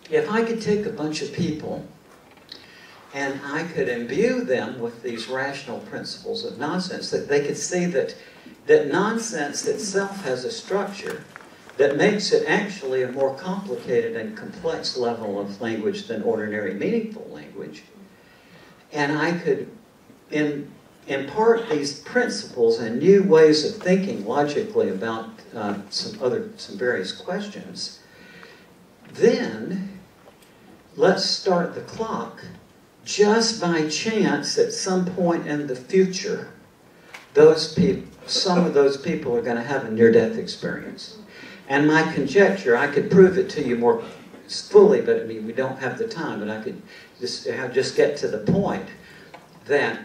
S4: if I could take a bunch of people and I could imbue them with these rational principles of nonsense, that they could see that nonsense itself has a structure that makes it actually a more complicated and complex level of language than ordinary meaningful language. And I could impart these principles and new ways of thinking logically about some various questions. Then, let's start the clock. Just by chance, at some point in the future, some of those people are going to have a near-death experience. And my conjecture, I could prove it to you more fully, but I mean, we don't have the time, but I could just get to the point that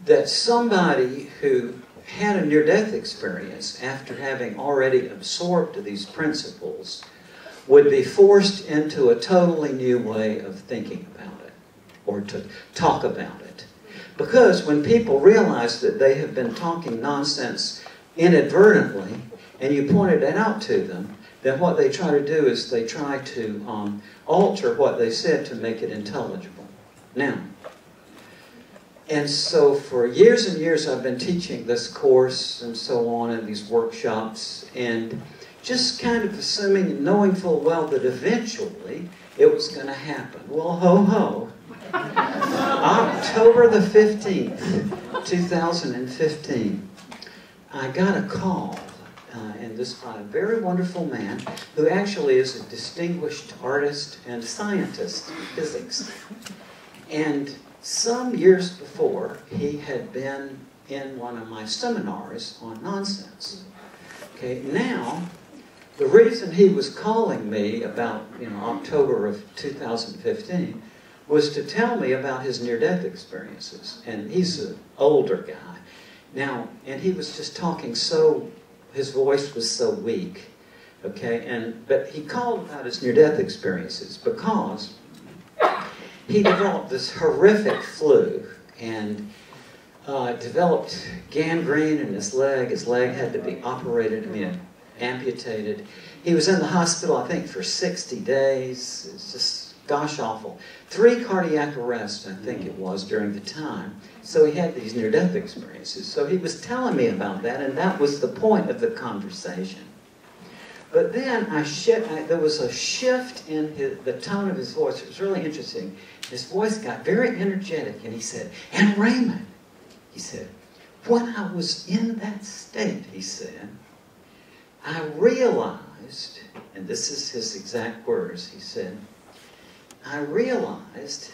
S4: that somebody who had a near-death experience after having already absorbed these principles would be forced into a totally new way of thinking about it, or to talk about it. Because when people realize that they have been talking nonsense inadvertently, and you pointed it out to them, then what they try to do is they try to alter what they said to make it intelligible. Now, and so for years and years I've been teaching this course and so on in these workshops, and just kind of assuming and knowing full well that eventually it was going to happen. Well, ho ho. October the 15th, 2015, I got a call, and this by a very wonderful man who actually is a distinguished artist and scientist in physics. And some years before, he had been in one of my seminars on nonsense. Okay, now, the reason he was calling me about, October of 2015 was to tell me about his near-death experiences. And he's an older guy. Now, and he was just talking his voice was so weak, okay? But he called about his near-death experiences because he developed this horrific flu and developed gangrene in his leg. His leg had to be operated, amputated. He was in the hospital, I think, for 60 days. It's just gosh awful. 3 cardiac arrests, I think it was, during the time. So he had these near-death experiences. So he was telling me about that, and that was the point of the conversation. But then there was a shift in the tone of his voice. It was really interesting. His voice got very energetic, and he said, "And Raymond," he said, "when I was in that state," he said, "I realized," and this is his exact words, he said, "I realized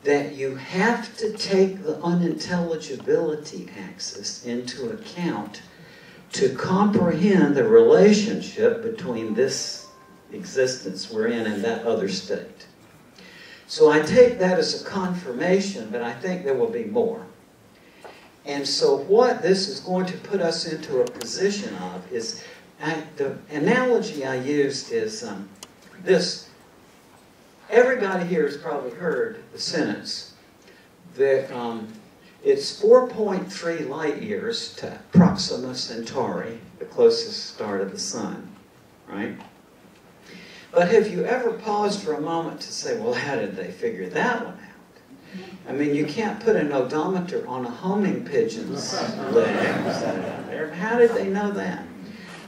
S4: that you have to take the unintelligibility axis into account to comprehend the relationship between this existence we're in and that other state." So I take that as a confirmation, but I think there will be more. And so what this is going to put us into a position of is, the analogy I used is this. Everybody here has probably heard the sentence that it's 4.3 light years to Proxima Centauri, the closest star to the sun, right? But have you ever paused for a moment to say, well, how did they figure that one out? I mean, you can't put an odometer on a homing pigeon's legs. How did they know that?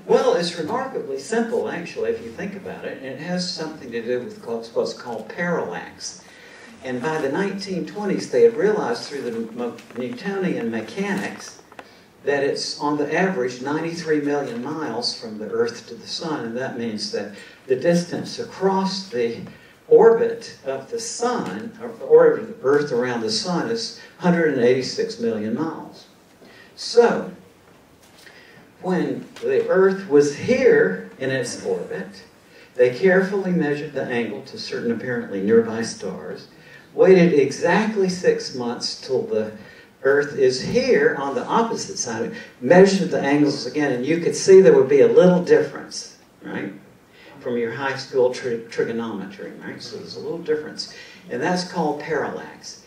S4: Well, it's remarkably simple, actually, if you think about it. And it has something to do with what's called parallax. And by the 1920s, they had realized through the Newtonian mechanics that it's on the average 93 million miles from the Earth to the Sun. And that means that the distance across the orbit of the Sun, or the Earth around the Sun, is 186 million miles. So, when the Earth was here in its orbit, they carefully measured the angle to certain apparently nearby stars, waited exactly 6 months till the Earth is here on the opposite side, measured the angles again, and you could see there would be a little difference, right? From your high school trigonometry, right? So there's a little difference. And that's called parallax.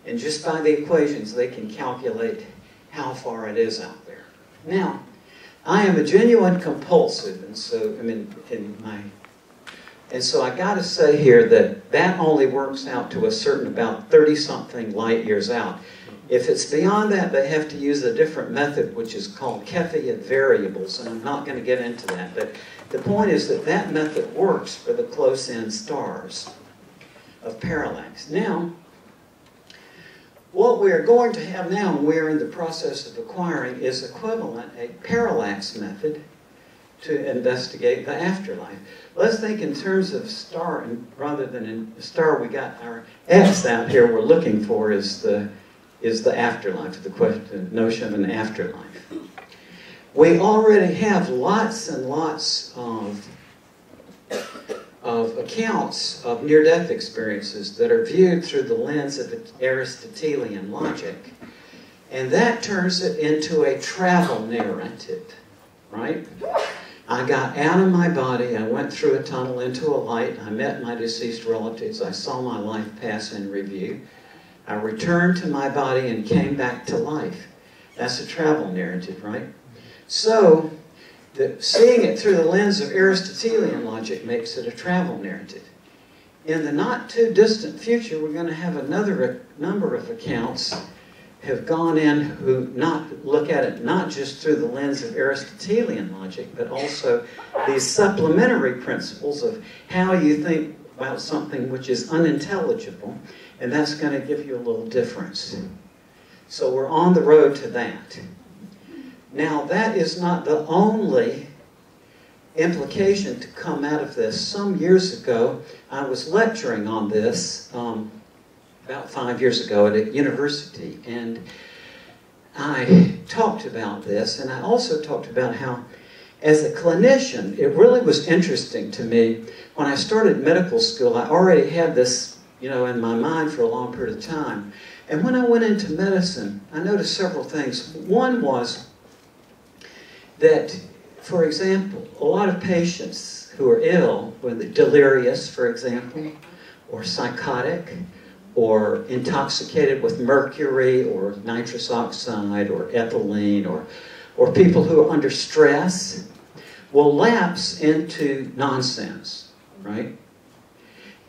S4: And just by the equations, they can calculate how far it is out there. Now, I am a genuine compulsive, and so so I got to say here that only works out to a certain about 30-something light years out. If it's beyond that, they have to use a different method, which is called Cepheid variables, and I'm not going to get into that. But the point is that method works for the close-in stars of parallax. Now, what we're going to have now, and we're in the process of acquiring, is equivalent, a parallax method to investigate the afterlife. Let's think in terms of star, and rather than in the star, we got our X out here we're looking for is the afterlife, the notion of an afterlife. We already have lots and lots of accounts of near-death experiences that are viewed through the lens of Aristotelian logic. And that turns it into a travel narrative, right? I got out of my body, I went through a tunnel into a light, I met my deceased relatives, I saw my life pass in review, I returned to my body and came back to life. That's a travel narrative, right? So, seeing it through the lens of Aristotelian logic makes it a travel narrative. In the not too distant future, we're going to have another number of accounts have gone in who look at it not just through the lens of Aristotelian logic, but also these supplementary principles of how you think about something which is unintelligible, and that's going to give you a little difference. So we're on the road to that. Now, that is not the only implication to come out of this. Some years ago, I was lecturing on this, about 5 years ago at a university, and I talked about this, and I also talked about how, as a clinician, it really was interesting to me. When I started medical school, I already had this, in my mind for a long period of time. And when I went into medicine, I noticed several things. One was that, for example, a lot of patients who are ill, whether delirious, for example, or psychotic, or intoxicated with mercury, or nitrous oxide, or ethylene, or people who are under stress, will lapse into nonsense, right?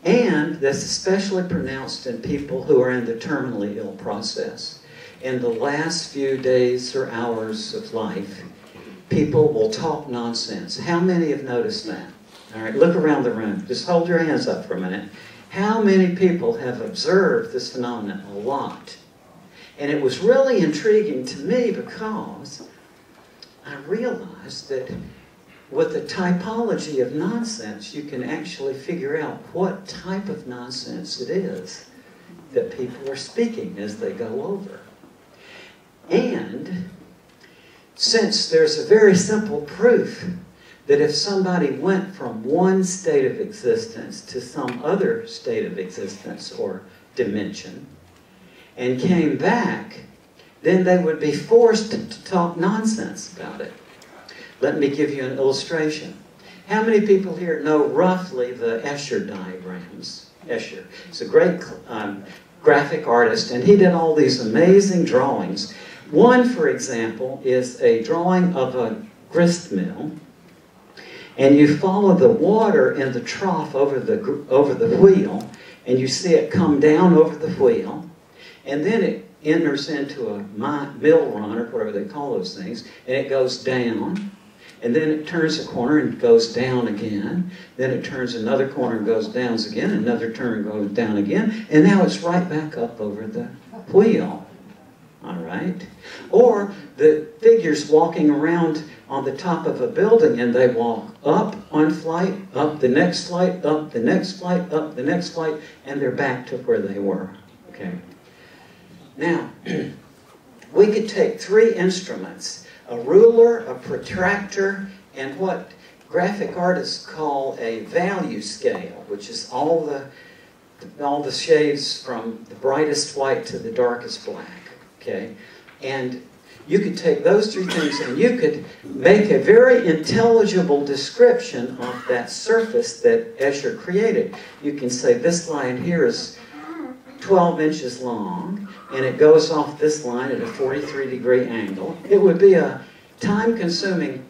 S4: And that's especially pronounced in people who are in the terminally ill process. In the last few days or hours of life, people will talk nonsense. How many have noticed that? All right, look around the room. Just hold your hands up for a minute. How many people have observed this phenomenon? A lot. And it was really intriguing to me because I realized that with the typology of nonsense, you can actually figure out what type of nonsense it is that people are speaking as they go over. And since there's a very simple proof that if somebody went from one state of existence to some other state of existence or dimension and came back, then they would be forced to talk nonsense about it. Let me give you an illustration. How many people here know roughly the Escher diagrams? Escher is a great graphic artist, and he did all these amazing drawings. One, for example, is a drawing of a grist mill, and you follow the water in the trough over the wheel, and you see it come down over the wheel, and then it enters into a mill run, or whatever they call those things, and it goes down, and then it turns a corner and goes down again, then it turns another corner and goes down again, another turn and goes down again, and now it's right back up over the wheel. All right? Or the figures walking around on the top of a building, and they walk up one flight, up the next flight, up the next flight, up the next flight, and they're back to where they were. Okay? Now, we could take three instruments, a ruler, a protractor, and what graphic artists call a value scale, which is all the shades from the brightest white to the darkest black. Okay? And you could take those three things and you could make a very intelligible description of that surface that Escher created. You can say this line here is 12 inches long, and it goes off this line at a 43-degree angle. It would be a time-consuming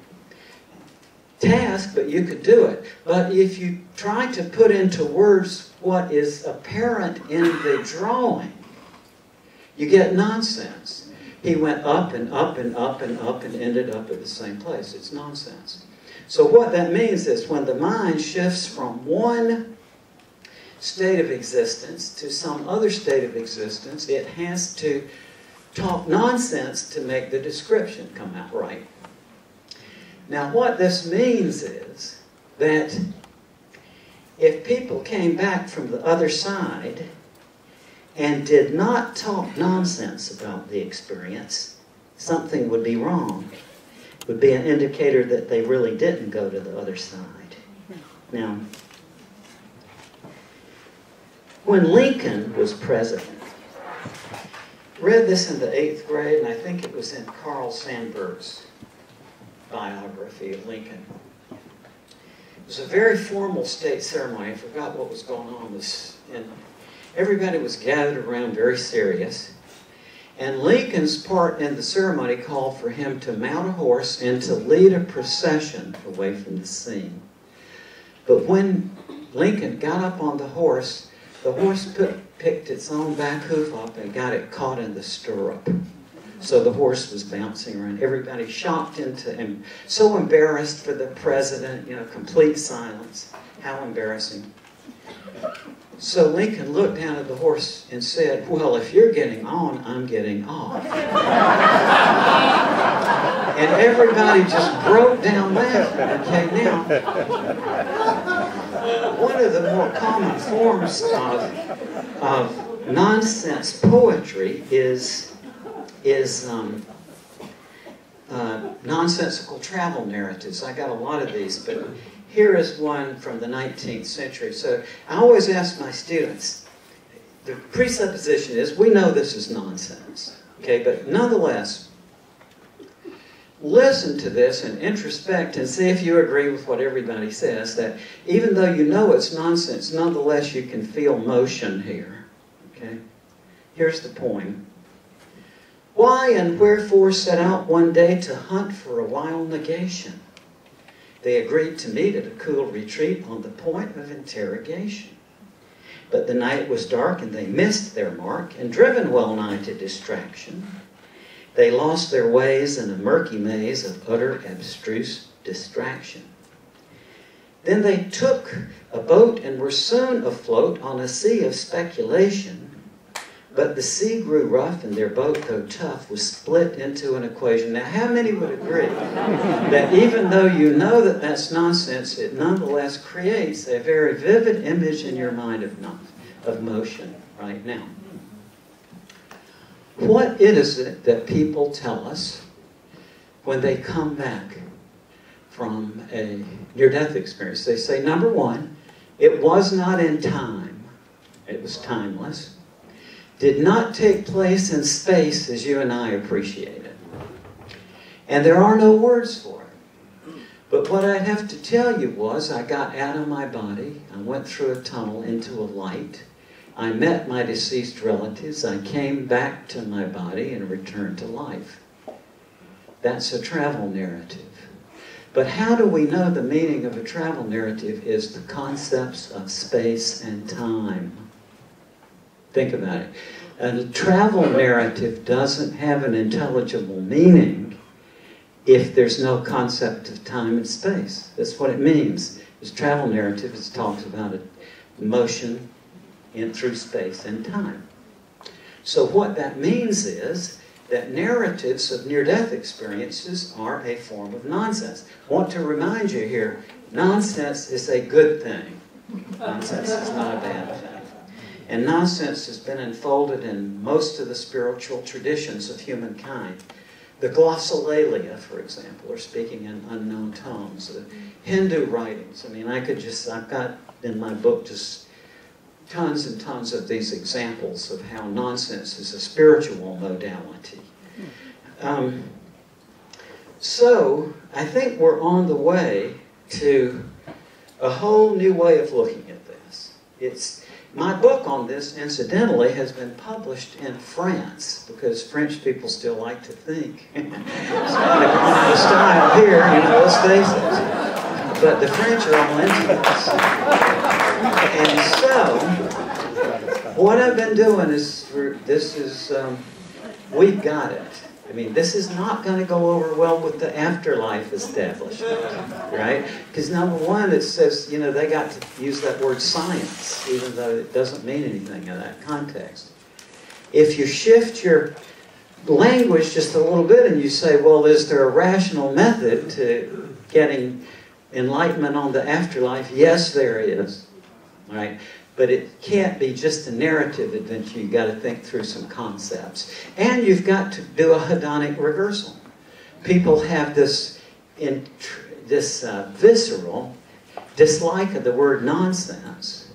S4: task, but you could do it. But if you try to put into words what is apparent in the drawing, you get nonsense. He went up and up and up and up and ended up at the same place. It's nonsense. So what that means is when the mind shifts from one state of existence to some other state of existence, it has to talk nonsense to make the description come out right. Now what this means is that if people came back from the other side and did not talk nonsense about the experience, something would be wrong. It would be an indicator that they really didn't go to the other side. Now, when Lincoln was president, read this in the 8th grade, and I think it was in Carl Sandburg's biography of Lincoln. It was a very formal state ceremony. I forgot what was going on. And everybody was gathered around, very serious. And Lincoln's part in the ceremony called for him to mount a horse and to lead a procession away from the scene. But when Lincoln got up on the horse picked its own back hoof up and got it caught in the stirrup. So the horse was bouncing around. Everybody shocked into him. So embarrassed for the president, complete silence. How embarrassing. So Lincoln looked down at the horse and said, well, if you're getting on, I'm getting off. And everybody just broke down laughing. Okay, now, one of the more common forms of nonsense poetry is nonsensical travel narratives. I got a lot of these, but here is one from the 19th century. So I always ask my students, the presupposition is we know this is nonsense, okay, but nonetheless, listen to this and introspect and see if you agree with what everybody says, that even though you know it's nonsense, nonetheless you can feel motion here, okay? Here's the poem. Why and wherefore set out one day to hunt for a wild negation? They agreed to meet at a cool retreat on the point of interrogation. But the night was dark and they missed their mark, and driven well nigh to distraction, they lost their ways in a murky maze of utter abstruse distraction. Then they took a boat and were soon afloat on a sea of speculation. But the sea grew rough and their boat, though tough, was split into an equation. Now, how many would agree that even though you know that that's nonsense, it nonetheless creates a very vivid image in your mind of motion right now? What is it that people tell us when they come back from a near-death experience? They say, number one, it was not in time. It was timeless. Did not take place in space as you and I appreciate it. And there are no words for it. But what I'd have to tell you was I got out of my body, I went through a tunnel into a light, I met my deceased relatives, I came back to my body and returned to life. That's a travel narrative. But how do we know the meaning of a travel narrative is the concepts of space and time? Think about it. A travel narrative doesn't have an intelligible meaning if there's no concept of time and space. That's what it means. This travel narrative talks about motion through space and time. So what that means is that narratives of near-death experiences are a form of nonsense. I want to remind you here, nonsense is a good thing. Nonsense is not a bad thing. And nonsense has been enfolded in most of the spiritual traditions of humankind. The glossolalia, for example, are speaking in unknown tones. The Hindu writings, I've got in my book just tons and tons of these examples of how nonsense is a spiritual modality. So I think we're on the way to a whole new way of looking at this. My book on this, incidentally, has been published in France, because French people still like to think. It's kind of gone out of style here, let's face it. But the French are all into this. And so, what I've been doing is, we've got it. This is not going to go over well with the Afterlife establishment, right? Because number one, it says, they got to use that word science, even though it doesn't mean anything in that context. If you shift your language just a little bit and you say, well, is there a rational method to getting enlightenment on the afterlife? Yes, there is, right? But it can't be just a narrative adventure. You've got to think through some concepts. And you've got to do a hedonic reversal. People have this visceral dislike of the word nonsense.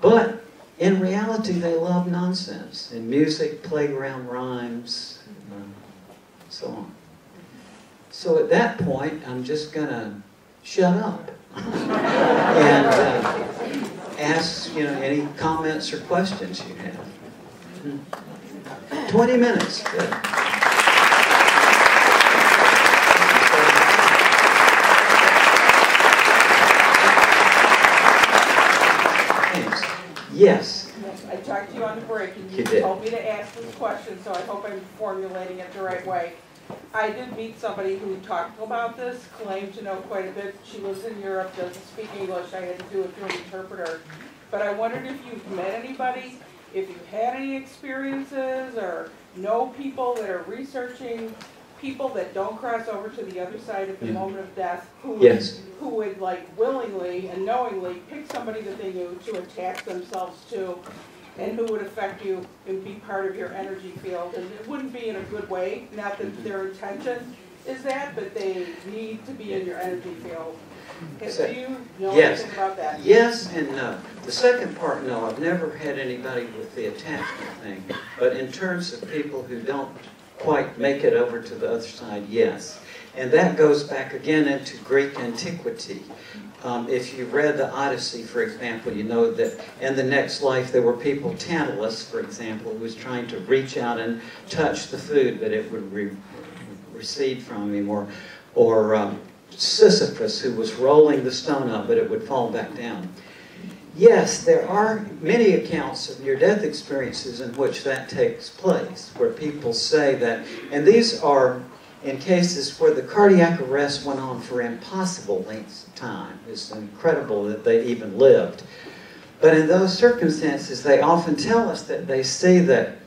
S4: But in reality, they love nonsense. In music, playground rhymes, so on. So at that point, I'm just going to shut up and ask, any comments or questions you have. 20 minutes. Good. Thanks. Yes.
S3: I talked to you on the break, and
S4: You
S3: you
S4: did.
S3: told me to ask this question, so I hope I'm formulating it the right way. I did meet somebody who talked about this, claimed to know quite a bit. She lives in Europe, doesn't speak English. I had to do it through an interpreter. But I wondered if you've met anybody, if you've had any experiences, or know people that are researching people that don't cross over to the other side at the moment of death, who would like willingly and knowingly pick somebody that they knew to attach themselves to, and who would affect you and be part of your energy field. And it wouldn't be in a good way, not that their intention is that, but they need to be in your energy field. Do you know anything about that?
S4: Yes and no. The second part, no. I've never had anybody with the attachment thing. But in terms of people who don't quite make it over to the other side, yes. And that goes back again into Greek antiquity. If you read the Odyssey, for example, you know that in the next life there were people, Tantalus, for example, who was trying to reach out and touch the food, but it would recede from him, or Sisyphus, who was rolling the stone up, but it would fall back down. Yes, there are many accounts of near-death experiences in which that takes place, where people say that, and these are in cases where the cardiac arrest went on for impossible lengths of time. It's incredible that they even lived. But in those circumstances, they often tell us that they see that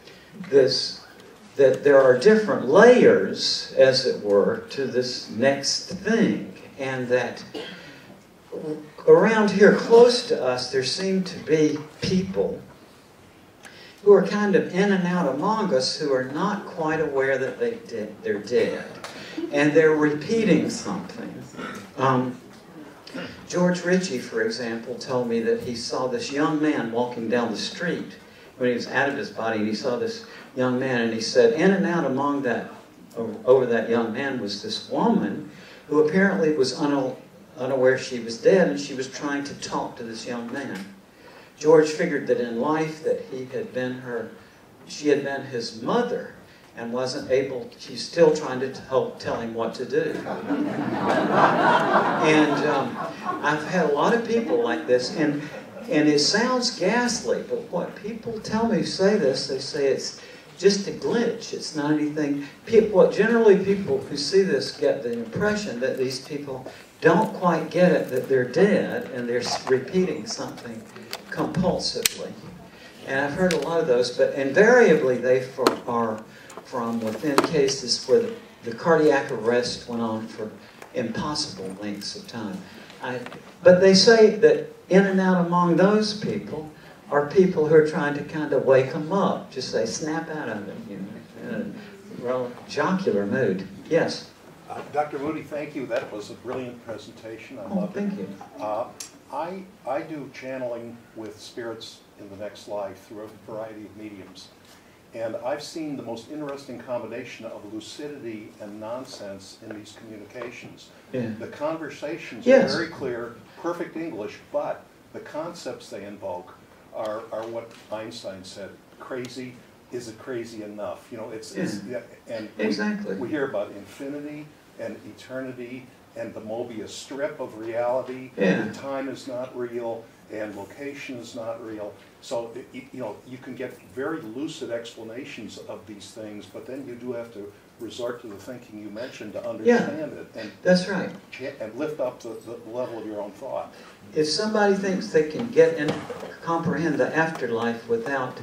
S4: there are different layers, as it were, to this next thing, and that around here close to us there seem to be people who are kind of in and out among us who are not quite aware that they're dead, and they're repeating something. George Ritchie, for example, told me that he saw this young man walking down the street when he was out of his body, and he saw this young man, and he said, in and out among over that young man was this woman who apparently was unaware she was dead, and she was trying to talk to this young man. George figured that in life that she had been his mother, and wasn't able, she's still trying to tell him what to do. And I've had a lot of people like this, and it sounds ghastly, but what people tell me say this, they say it's just a glitch, it's not anything. Generally people who see this get the impression that these people don't quite get it, that they're dead, and they're repeating something compulsively. And I've heard a lot of those, but invariably they are from within cases where the cardiac arrest went on for impossible lengths of time. But they say that in and out among those people are people who are trying to kind of wake them up, just say, snap out of it, in a real jocular mood. Yes?
S5: Dr. Moody, thank you. That was a brilliant presentation. I loved it.
S4: Thank you.
S5: I do channeling with spirits in the next life through a variety of mediums. And I've seen the most interesting combination of lucidity and nonsense in these communications.
S4: Yeah.
S5: The conversations
S4: Yes.
S5: are very clear, perfect English, but the concepts they invoke are what Einstein said, crazy, is it crazy enough? You know, and
S4: Exactly.
S5: we hear about infinity and eternity and the Mobius strip of reality,
S4: Yeah.
S5: and time is not real, and location is not real. So, you can get very lucid explanations of these things, but then you do have to resort to the thinking you mentioned to understand it. And
S4: That's right.
S5: And lift up the level of your own thought.
S4: If somebody thinks they can get and comprehend the afterlife without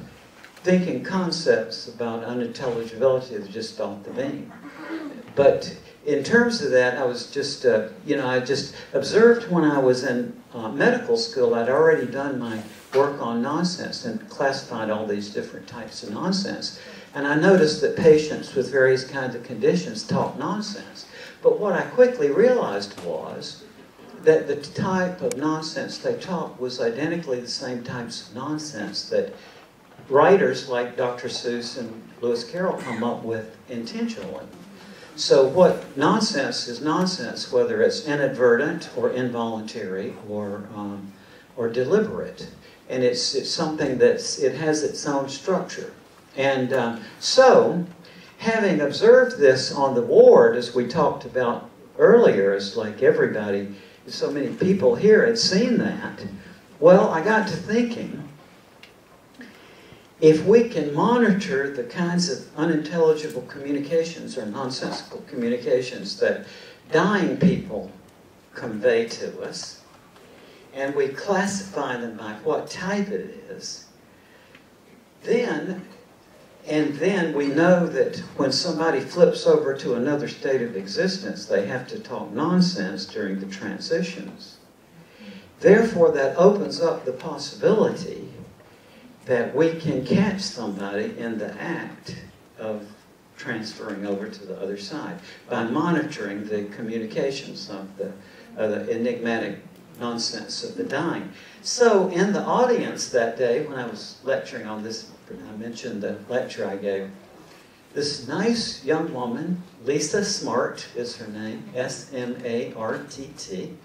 S4: thinking concepts about unintelligibility, they're just off the beam. But in terms of that, I was just, I just observed when I was in medical school, I'd already done my work on nonsense and classified all these different types of nonsense. And I noticed that patients with various kinds of conditions talk nonsense. But what I quickly realized was that the type of nonsense they taught was identically the same types of nonsense that writers like Dr. Seuss and Lewis Carroll come up with intentionally. So what nonsense is nonsense, whether it's inadvertent or involuntary or deliberate. And it's something it has its own structure. And so, having observed this on the ward, as we talked about earlier, as like everybody, so many people here had seen that, well, I got to thinking, if we can monitor the kinds of unintelligible communications or nonsensical communications that dying people convey to us, and we classify them by what type it is, then we know that when somebody flips over to another state of existence, they have to talk nonsense during the transitions. Therefore, that opens up the possibility that we can catch somebody in the act of transferring over to the other side by monitoring the communications of the enigmatic nonsense of the dying. So in the audience that day, when I was lecturing on this, I mentioned the lecture I gave, this nice young woman, Lisa Smart is her name, S-M-A-R-T-T,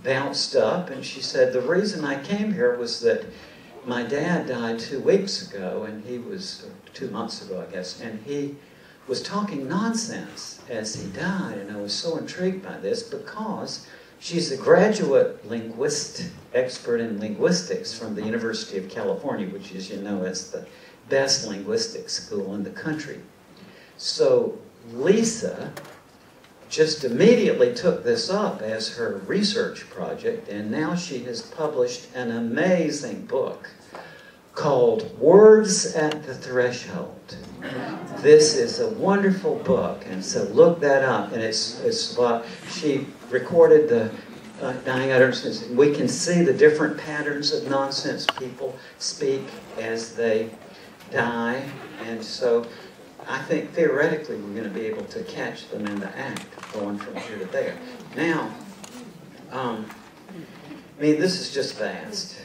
S4: bounced up and she said, the reason I came here was that my dad died 2 weeks ago, and he was, 2 months ago, I guess, and he was talking nonsense as he died, and I was so intrigued by this because she's a graduate linguist, expert in linguistics from the University of California, which, as you know, is the best linguistics school in the country. So Lisa just immediately took this up as her research project, and now she has published an amazing book called Words at the Threshold. This is a wonderful book, and so look that up. And it's what she recorded the dying utterances. We can see the different patterns of nonsense people speak as they die, and so I think theoretically we're going to be able to catch them in the act, going from here to there. Now, I mean, this is just vast.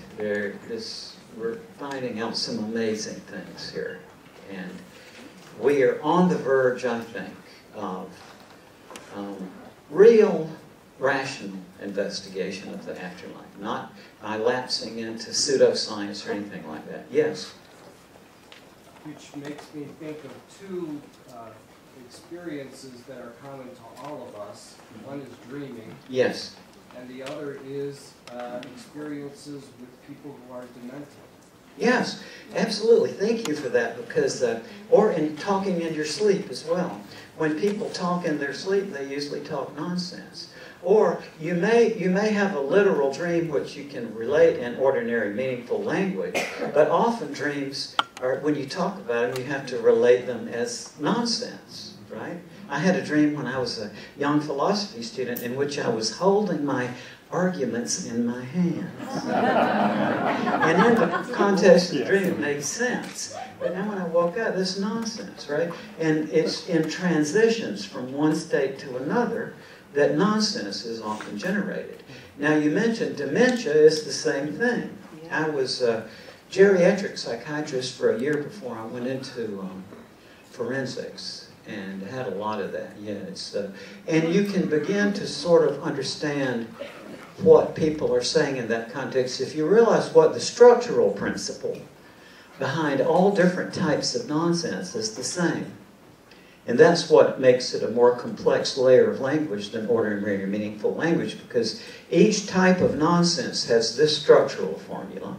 S4: We're finding out some amazing things here. And we are on the verge, I think, of real rational investigation of the afterlife, not by lapsing into pseudoscience or anything like that. Yes?
S6: Which makes me think of two experiences that are common to all of us. One is dreaming.
S4: Yes.
S6: And the other is experiences with people who are demented.
S4: Yes, absolutely. Thank you for that, because, or in talking in your sleep as well. When people talk in their sleep, they usually talk nonsense. Or you may have a literal dream which you can relate in ordinary meaningful language, but often dreams are, when you talk about them, you have to relate them as nonsense, right? I had a dream when I was a young philosophy student in which I was holding my arguments in my hands. And in the context of the dream, it made sense. But now when I woke up, this is nonsense, right? And it's in transitions from one state to another that nonsense is often generated. Now, you mentioned dementia is the same thing. I was a geriatric psychiatrist for a year before I went into forensics, and had a lot of that. Yeah, and you can begin to sort of understand what people are saying in that context if you realize what the structural principle behind all different types of nonsense is the same. And that's what makes it a more complex layer of language than ordinary meaningful language, because each type of nonsense has this structural formula,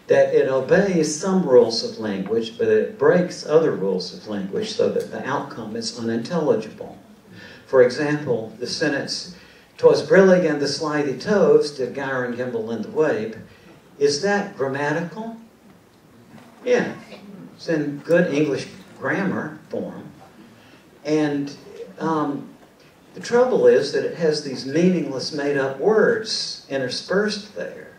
S4: that it obeys some rules of language, but it breaks other rules of language so that the outcome is unintelligible. For example, the sentence, "'Twas brillig and the slithy toves did gyre and gimble in the wabe," is that grammatical? Yeah, it's in good English grammar form. And the trouble is that it has these meaningless made-up words interspersed there.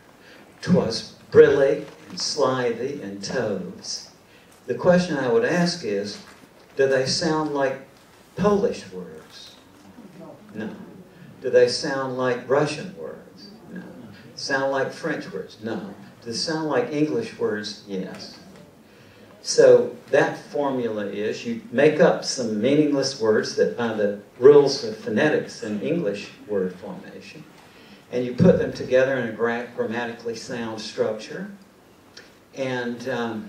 S4: "'Twas brillig and slithy and toves." The question I would ask is, do they sound like Polish words? No. Do they sound like Russian words? No. Sound like French words? No. Do they sound like English words? Yes. So that formula is you make up some meaningless words that by the rules of phonetics and English word formation, and you put them together in a grammatically sound structure, and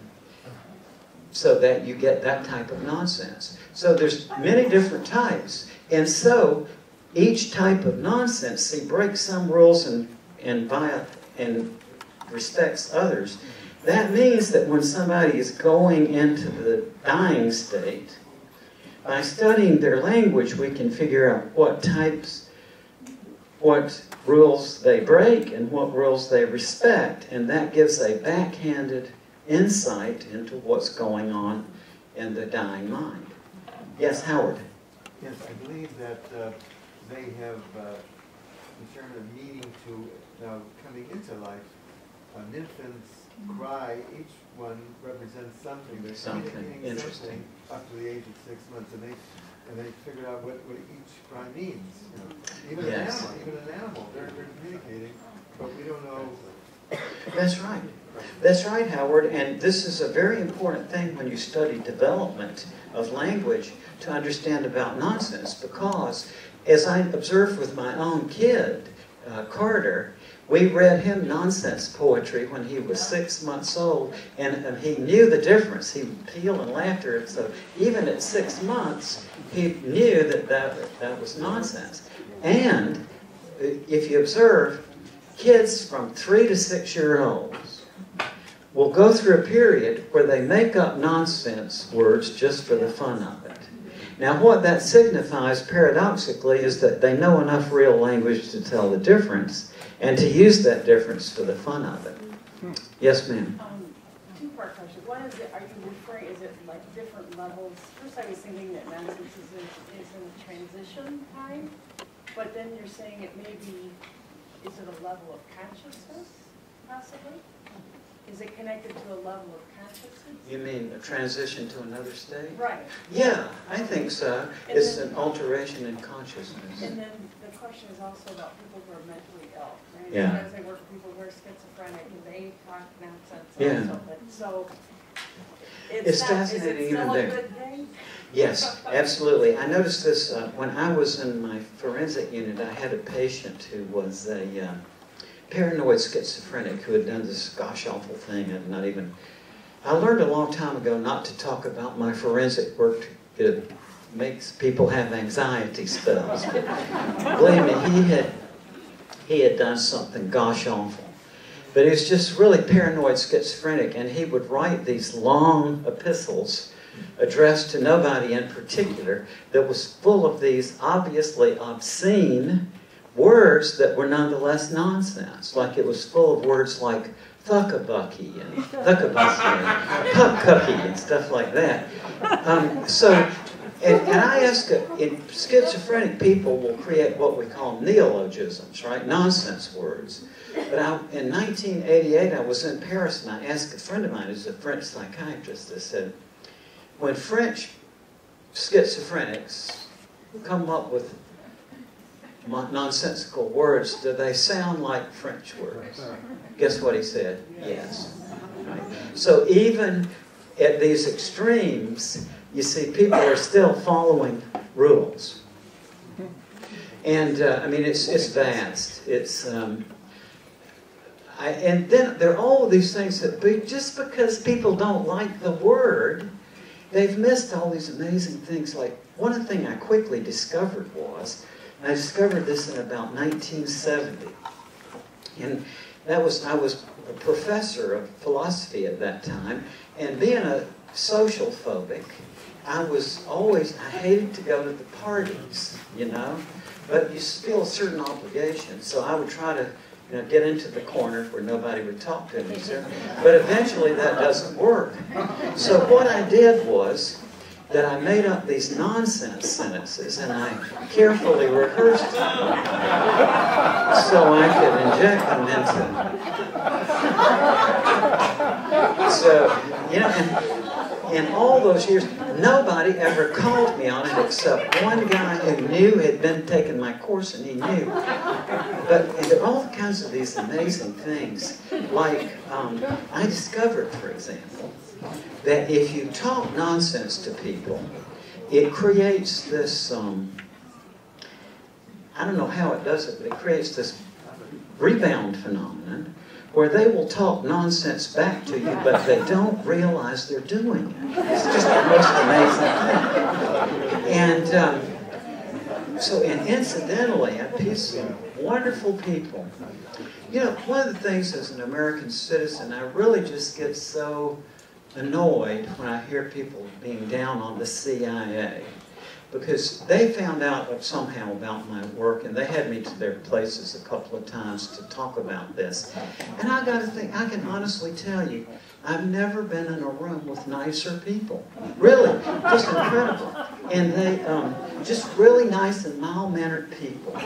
S4: so that you get that type of nonsense. So there's many different types, and so each type of nonsense, see, breaks some rules and respects others. That means that when somebody is going into the dying state, by studying their language, we can figure out what rules they break and what rules they respect, and that gives a backhanded insight into what's going on in the dying mind. Yes, Howard?
S7: Yes, I believe that they have, in terms of needing to, now coming into life, an infant's cry, each one represents something. They're communicating
S4: interesting.
S7: something up to the age of 6 months, and they figured out what each cry means. You know, even
S4: Yes.
S7: an animal, they're communicating, but we don't know.
S4: That's right. That's right, Howard. And this is a very important thing when you study development of language to understand about nonsense, because as I observed with my own kid, Carter, we read him nonsense poetry when he was 6 months old, and he knew the difference. He would peal in laughter, and so even at 6 months, he knew that was nonsense. And if you observe, kids from 3 to 6 year olds will go through a period where they make up nonsense words just for the fun of it. Now, what that signifies, paradoxically, is that they know enough real language to tell the difference and to use that difference for the fun of it. Yes, ma'am?
S8: Two-part question. One is, are you referring, is it like different levels? First, I was thinking that nonsense is in a transition time, but then you're saying it may be, is it a level of consciousness, possibly? Is it connected to a level of consciousness?
S4: You mean a transition to another state?
S8: Right.
S4: Yeah, I think so.
S8: And
S4: It's
S8: then,
S4: an alteration in consciousness.
S8: and then the question is also about people who are mentally ill. Right?
S4: Yeah.
S8: Sometimes I work with people who are schizophrenic and they talk nonsense
S4: Yeah.
S8: also. But so
S4: It's
S8: not,
S4: fascinating
S8: is it
S4: even
S8: still
S4: there.
S8: a good thing?
S4: Yes, absolutely. I noticed this when I was in my forensic unit. I had a patient who was a paranoid schizophrenic who had done this gosh-awful thing. I learned a long time ago not to talk about my forensic work. It makes people have anxiety spells. But believe me, he had done something gosh-awful. But he was just really paranoid schizophrenic, and he would write these long epistles addressed to nobody in particular that was full of these obviously obscene words that were nonetheless nonsense. Like it was full of words like thuckabucky and thuckabucky and pup-cookie and stuff like that. And I ask, schizophrenic people will create what we call neologisms, right? Nonsense words. But in 1988, I was in Paris, and I asked a friend of mine who's a French psychiatrist. I said, when French schizophrenics come up with nonsensical words, do they sound like French words? Guess what he said? Yes. Right? So even at these extremes, you see people are still following rules. And, I mean, it's vast. And then there are all of these things that just because people don't like the word, they've missed all these amazing things. Like, one thing I quickly discovered was, I discovered this in about 1970. And I was a professor of philosophy at that time, and being a social phobic, I hated to go to the parties, you know, but you feel a certain obligation, so I would try to get into the corner where nobody would talk to me. But eventually that doesn't work. So what I did was that I made up these nonsense sentences and I carefully rehearsed them so I could inject them into. So, in all those years, nobody ever called me on it except one guy who knew, had been taking my course, and he knew. But there are all kinds of these amazing things. Like, I discovered, for example, that if you talk nonsense to people, it creates this, I don't know how it does it, but it creates this rebound phenomenon where they will talk nonsense back to you, but they don't realize they're doing it. It's just the most amazing thing. And incidentally, a piece of wonderful people. You know, one of the things as an American citizen, I really just get so annoyed when I hear people being down on the CIA, because they found out somehow about my work, and they had me to their places a couple of times to talk about this. And I got to think, I can honestly tell you, I've never been in a room with nicer people. Really, just incredible. And they, just really nice and mild-mannered people.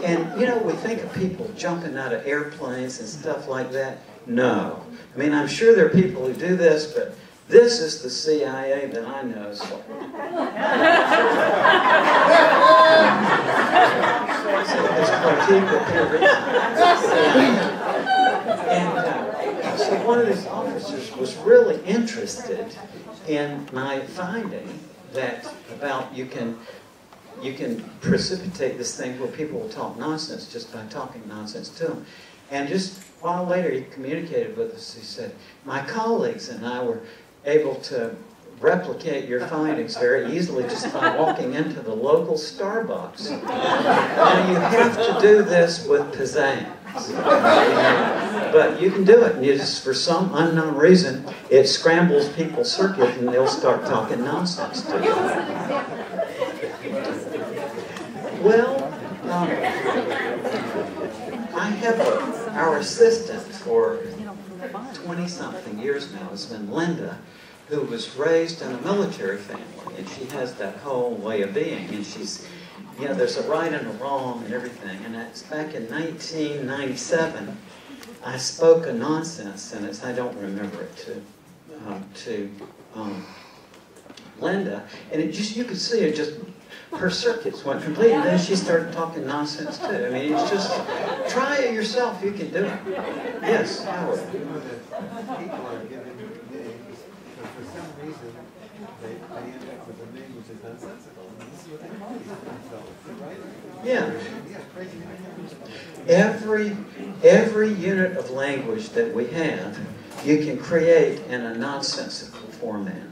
S4: And, you know, we think of people jumping out of airplanes and stuff like that. No. I mean, I'm sure there are people who do this, but this is the CIA that I know. So so one of these officers was really interested in my finding that about you can precipitate this thing where people will talk nonsense just by talking nonsense to them. And just a while later, he communicated with us. He said, my colleagues and I were able to replicate your findings very easily just by walking into the local Starbucks. Now, you have to do this with pizzazz. But you can do it. And you just, for some unknown reason, it scrambles people's circuit and they'll start talking nonsense to you. Well, I have our assistant for 20-something years now has been Linda, who was raised in a military family, and she has that whole way of being, and she's, you know, there's a right and a wrong and everything, and that's back in 1997, I spoke a nonsense sentence, I don't remember it, to Linda, and it just, you could see it just, her circuits went completely, and then she started talking nonsense too. I mean, it's just, try it yourself, you can do it. Yes, Howard.
S7: You know that people are given names, but for some reason, they end up with a name which is nonsensical, and this is what they call themselves, right?
S4: Yeah.
S7: Yeah, crazy.
S4: Every unit of language that we have, you can create in a nonsensical format.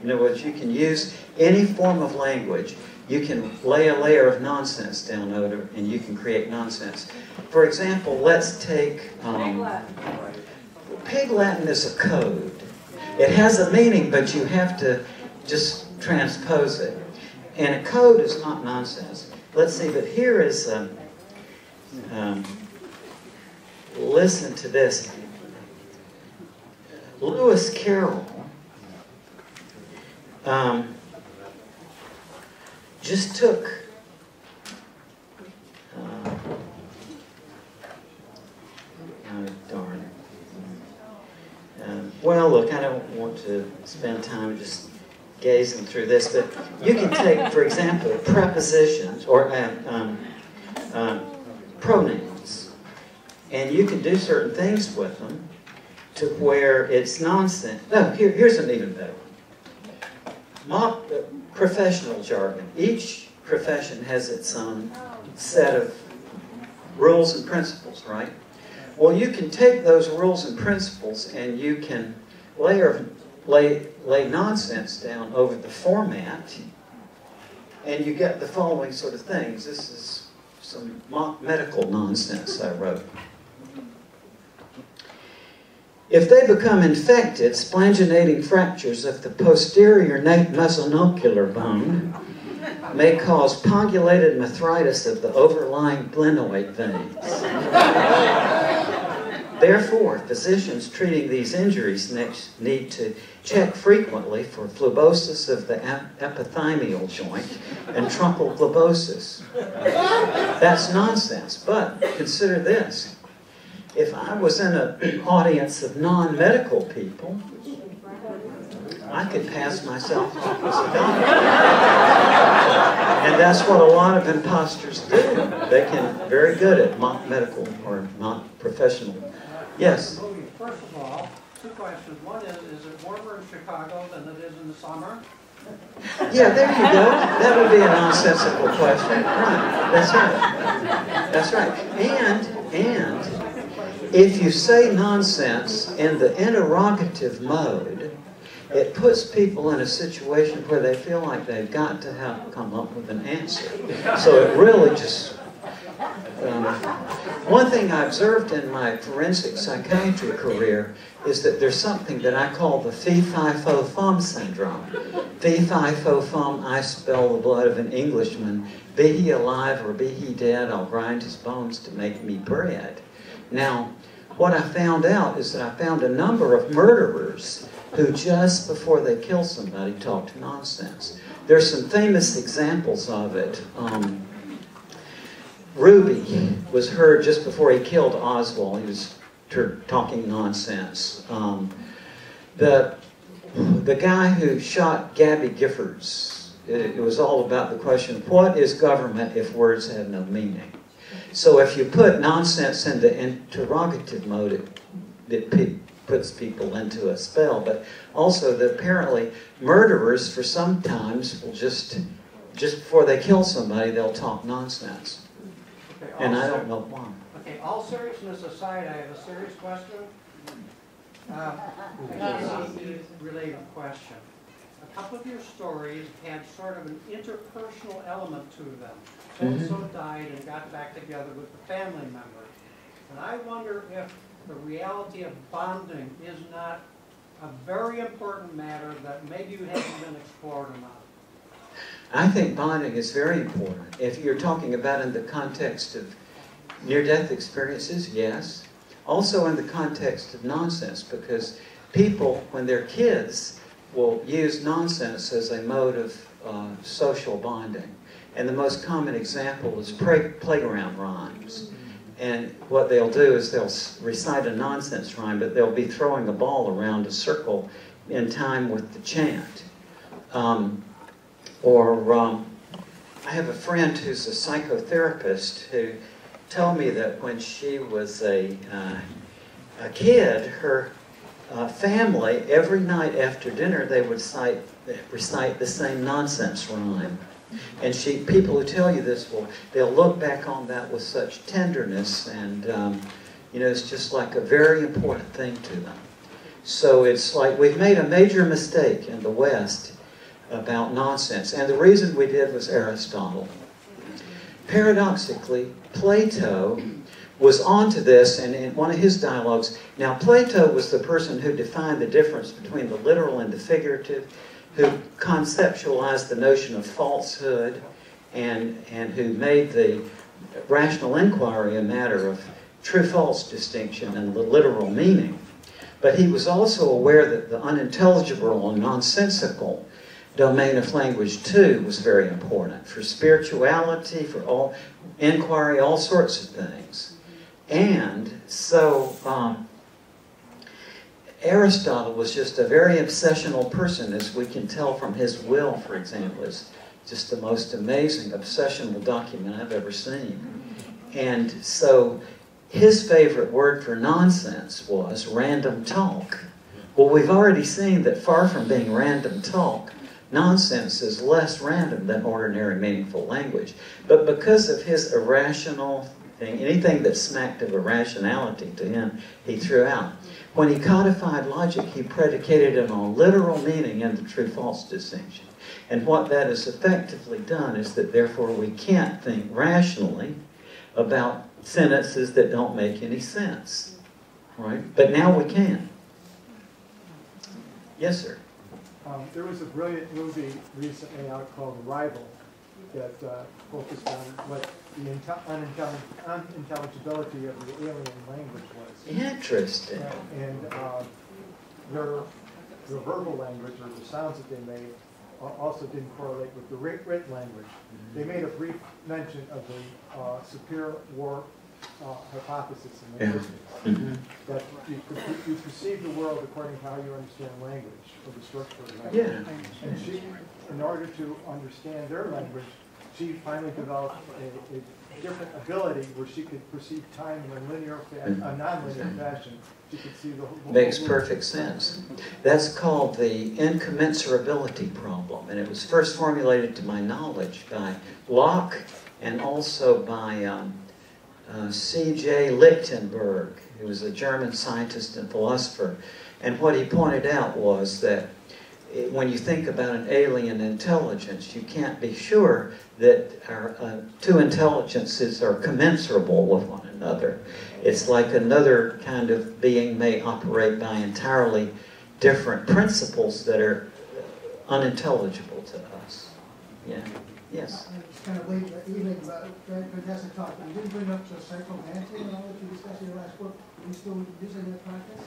S4: In other words, you can use any form of language. You can lay a layer of nonsense down over it, and you can create nonsense. For example, let's take... Pig Latin is a code. It has a meaning, but you have to just transpose it. And a code is not nonsense. Let's see, but here is... listen to this. Lewis Carroll just took darn it. Well, look, I don't want to spend time just gazing through this, but you can take, for example, prepositions or pronouns, and you can do certain things with them to where it's nonsense. No, here's an even better one. Professional jargon. Each profession has its own set of rules and principles, right? Well, you can take those rules and principles and you can lay nonsense down over the format, and you get the following sort of things. This is some mock medical nonsense I wrote. If they become infected, splanginating fractures of the posterior mesonocular bone may cause pongulated nephritis of the overlying glenoid veins. Therefore, physicians treating these injuries need to check frequently for phlebosis of the epithymial joint and truncal phlebosis. That's nonsense, but consider this. If I was in an audience of non-medical people, I could pass myself off as a doctor. And that's what a lot of imposters do. They can very good at mock medical or mock professional. Yes?
S9: First of all, two questions. One is it warmer in Chicago than it is in the summer?
S4: Yeah, there you go. That would be a nonsensical question. Right. That's right. That's right. And if you say nonsense in the interrogative mode, it puts people in a situation where they feel like they've got to have come up with an answer. So it really just... one thing I observed in my forensic psychiatry career is that there's something that I call the fee-fi-fo-fum syndrome. Fee-fi-fo-fum, I spell the blood of an Englishman. Be he alive or be he dead, I'll grind his bones to make me bread. Now, what I found out is that I found a number of murderers who just before they kill somebody talked nonsense. There's some famous examples of it. Ruby was heard just before he killed Oswald. He was talking nonsense. The guy who shot Gabby Giffords, it was all about the question, what is government if words have no meaning? So if you put nonsense in the interrogative mode, it puts people into a spell. But also that apparently murderers for sometimes will just before they kill somebody, they'll talk nonsense.
S9: Okay,
S4: And I don't know why.
S9: Okay, all seriousness aside, I have a serious question. Related question. A couple of your stories had sort of an interpersonal element to them. So-and-so died and got back together with the family member. And I wonder if the reality of bonding is not a very important matter that maybe hasn't been explored enough.
S4: I think bonding is very important. If you're talking about in the context of near-death experiences, yes. Also in the context of nonsense, because people, when they're kids, will use nonsense as a mode of social bonding. And the most common example is playground rhymes. And what they'll do is they'll recite a nonsense rhyme, but they'll be throwing a ball around a circle in time with the chant. I have a friend who's a psychotherapist who told me that when she was a kid, her family, every night after dinner, they would recite the same nonsense rhyme. And people who tell you this, they'll look back on that with such tenderness, and it's just like a very important thing to them. So it's like we've made a major mistake in the West about nonsense, and the reason we did was Aristotle. Paradoxically, Plato was onto this, and in one of his dialogues, now Plato was the person who defined the difference between the literal and the figurative, who conceptualized the notion of falsehood, and who made the rational inquiry a matter of true-false distinction and the literal meaning. But he was also aware that the unintelligible and nonsensical domain of language, too, was very important for spirituality, for all inquiry, all sorts of things. And so Aristotle was just a very obsessional person, as we can tell from his will, for example. It's just the most amazing obsessional document I've ever seen. And so his favorite word for nonsense was random talk. Well, we've already seen that far from being random talk, nonsense is less random than ordinary meaningful language. But because of his irrational thing, anything that smacked of irrationality to him, he threw out. When he codified logic, he predicated it on literal meaning and the true-false distinction. And what that has effectively done is that therefore we can't think rationally about sentences that don't make any sense. Right? But now we can. Yes, sir.
S10: There was a brilliant movie recently out called Arrival that focused on what the unintelligibility of the alien language was.
S4: Interesting.
S10: And their verbal language, or the sounds that they made, also didn't correlate with the written language. They made a brief mention of the superior hypothesis in
S4: Yeah.
S10: linguistics.
S4: Mm-hmm.
S10: That you perceive the world according to how you understand language, or the structure of language.
S4: Yeah.
S10: And she, in order to understand their language, she finally developed a different ability where she could perceive time in a linear, a non-linear fashion. She could see the whole.
S4: Makes perfect sense. That's called the Incommensurability Problem, and it was first formulated, to my knowledge, by Locke and also by C.J. Lichtenberg, who was a German scientist and philosopher. And what he pointed out was that when you think about an alien intelligence, you can't be sure that our two intelligences are commensurable with one another. It's like another kind of being may operate by entirely different principles that are unintelligible to us. Yeah? Yes?
S11: It's kind of late in the evening, but very fantastic talk. You didn't bring up the psychomancy and all that you discussed in your last book. Are you still using that practice?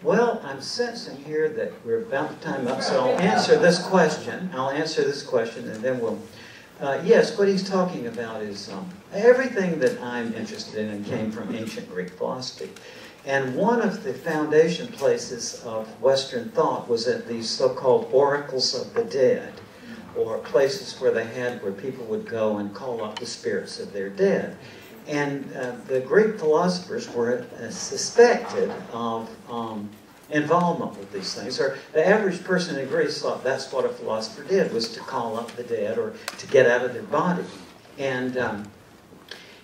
S4: Well, I'm sensing here that we're about to time up, so I'll answer this question. And then we'll... yes, what he's talking about is everything that I'm interested in came from ancient Greek philosophy. And one of the foundation places of Western thought was at these so-called oracles of the dead, or places where people would go and call up the spirits of their dead. And the Greek philosophers were suspected of involvement with these things. Or the average person in Greece thought that's what a philosopher did, was to call up the dead or to get out of their body. And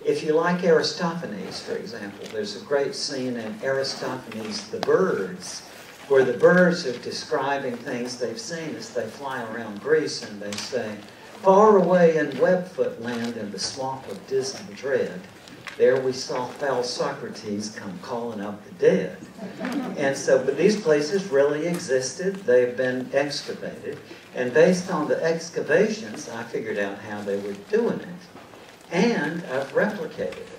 S4: if you like Aristophanes, for example, there's a great scene in Aristophanes' The Birds, where the birds are describing things they've seen as they fly around Greece, and they say, "Far away in Webfoot land in the swamp of dismal dread, there we saw foul Socrates come calling up the dead." And so, but these places really existed. They've been excavated. And based on the excavations, I figured out how they were doing it. And I've replicated it.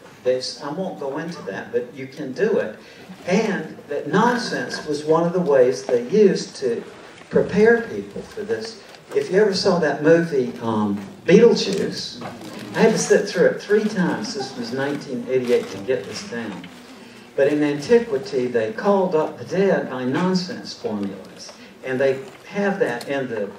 S4: I won't go into that, but you can do it. And that nonsense was one of the ways they used to prepare people for this. If you ever saw that movie, Beetlejuice, I had to sit through it 3 times. This was 1988 to get this down. But in antiquity, they called up the dead by nonsense formulas. And they have that in the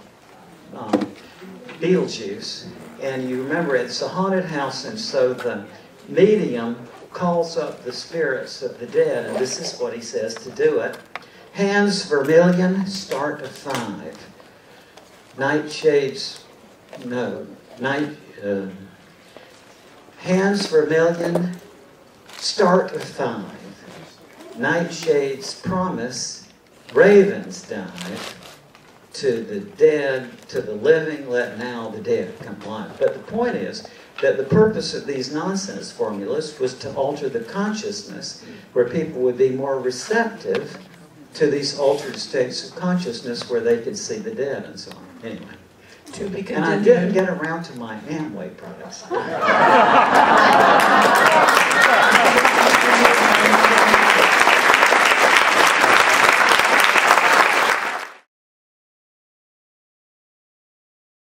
S4: Beetlejuice. And you remember it's a haunted house, and so the medium calls up the spirits of the dead, and this is what he says to do it. Hands vermilion, start of 5. Nightshades, hands vermilion, start of 5. Nightshades promise, ravens dive. To the dead, to the living, let now the dead come alive. But the point is that the purpose of these nonsense formulas was to alter the consciousness, where people would be more receptive to these altered states of consciousness where they could see the dead and so on. Anyway.
S1: To be continued.
S4: And I didn't get around to my Amway products.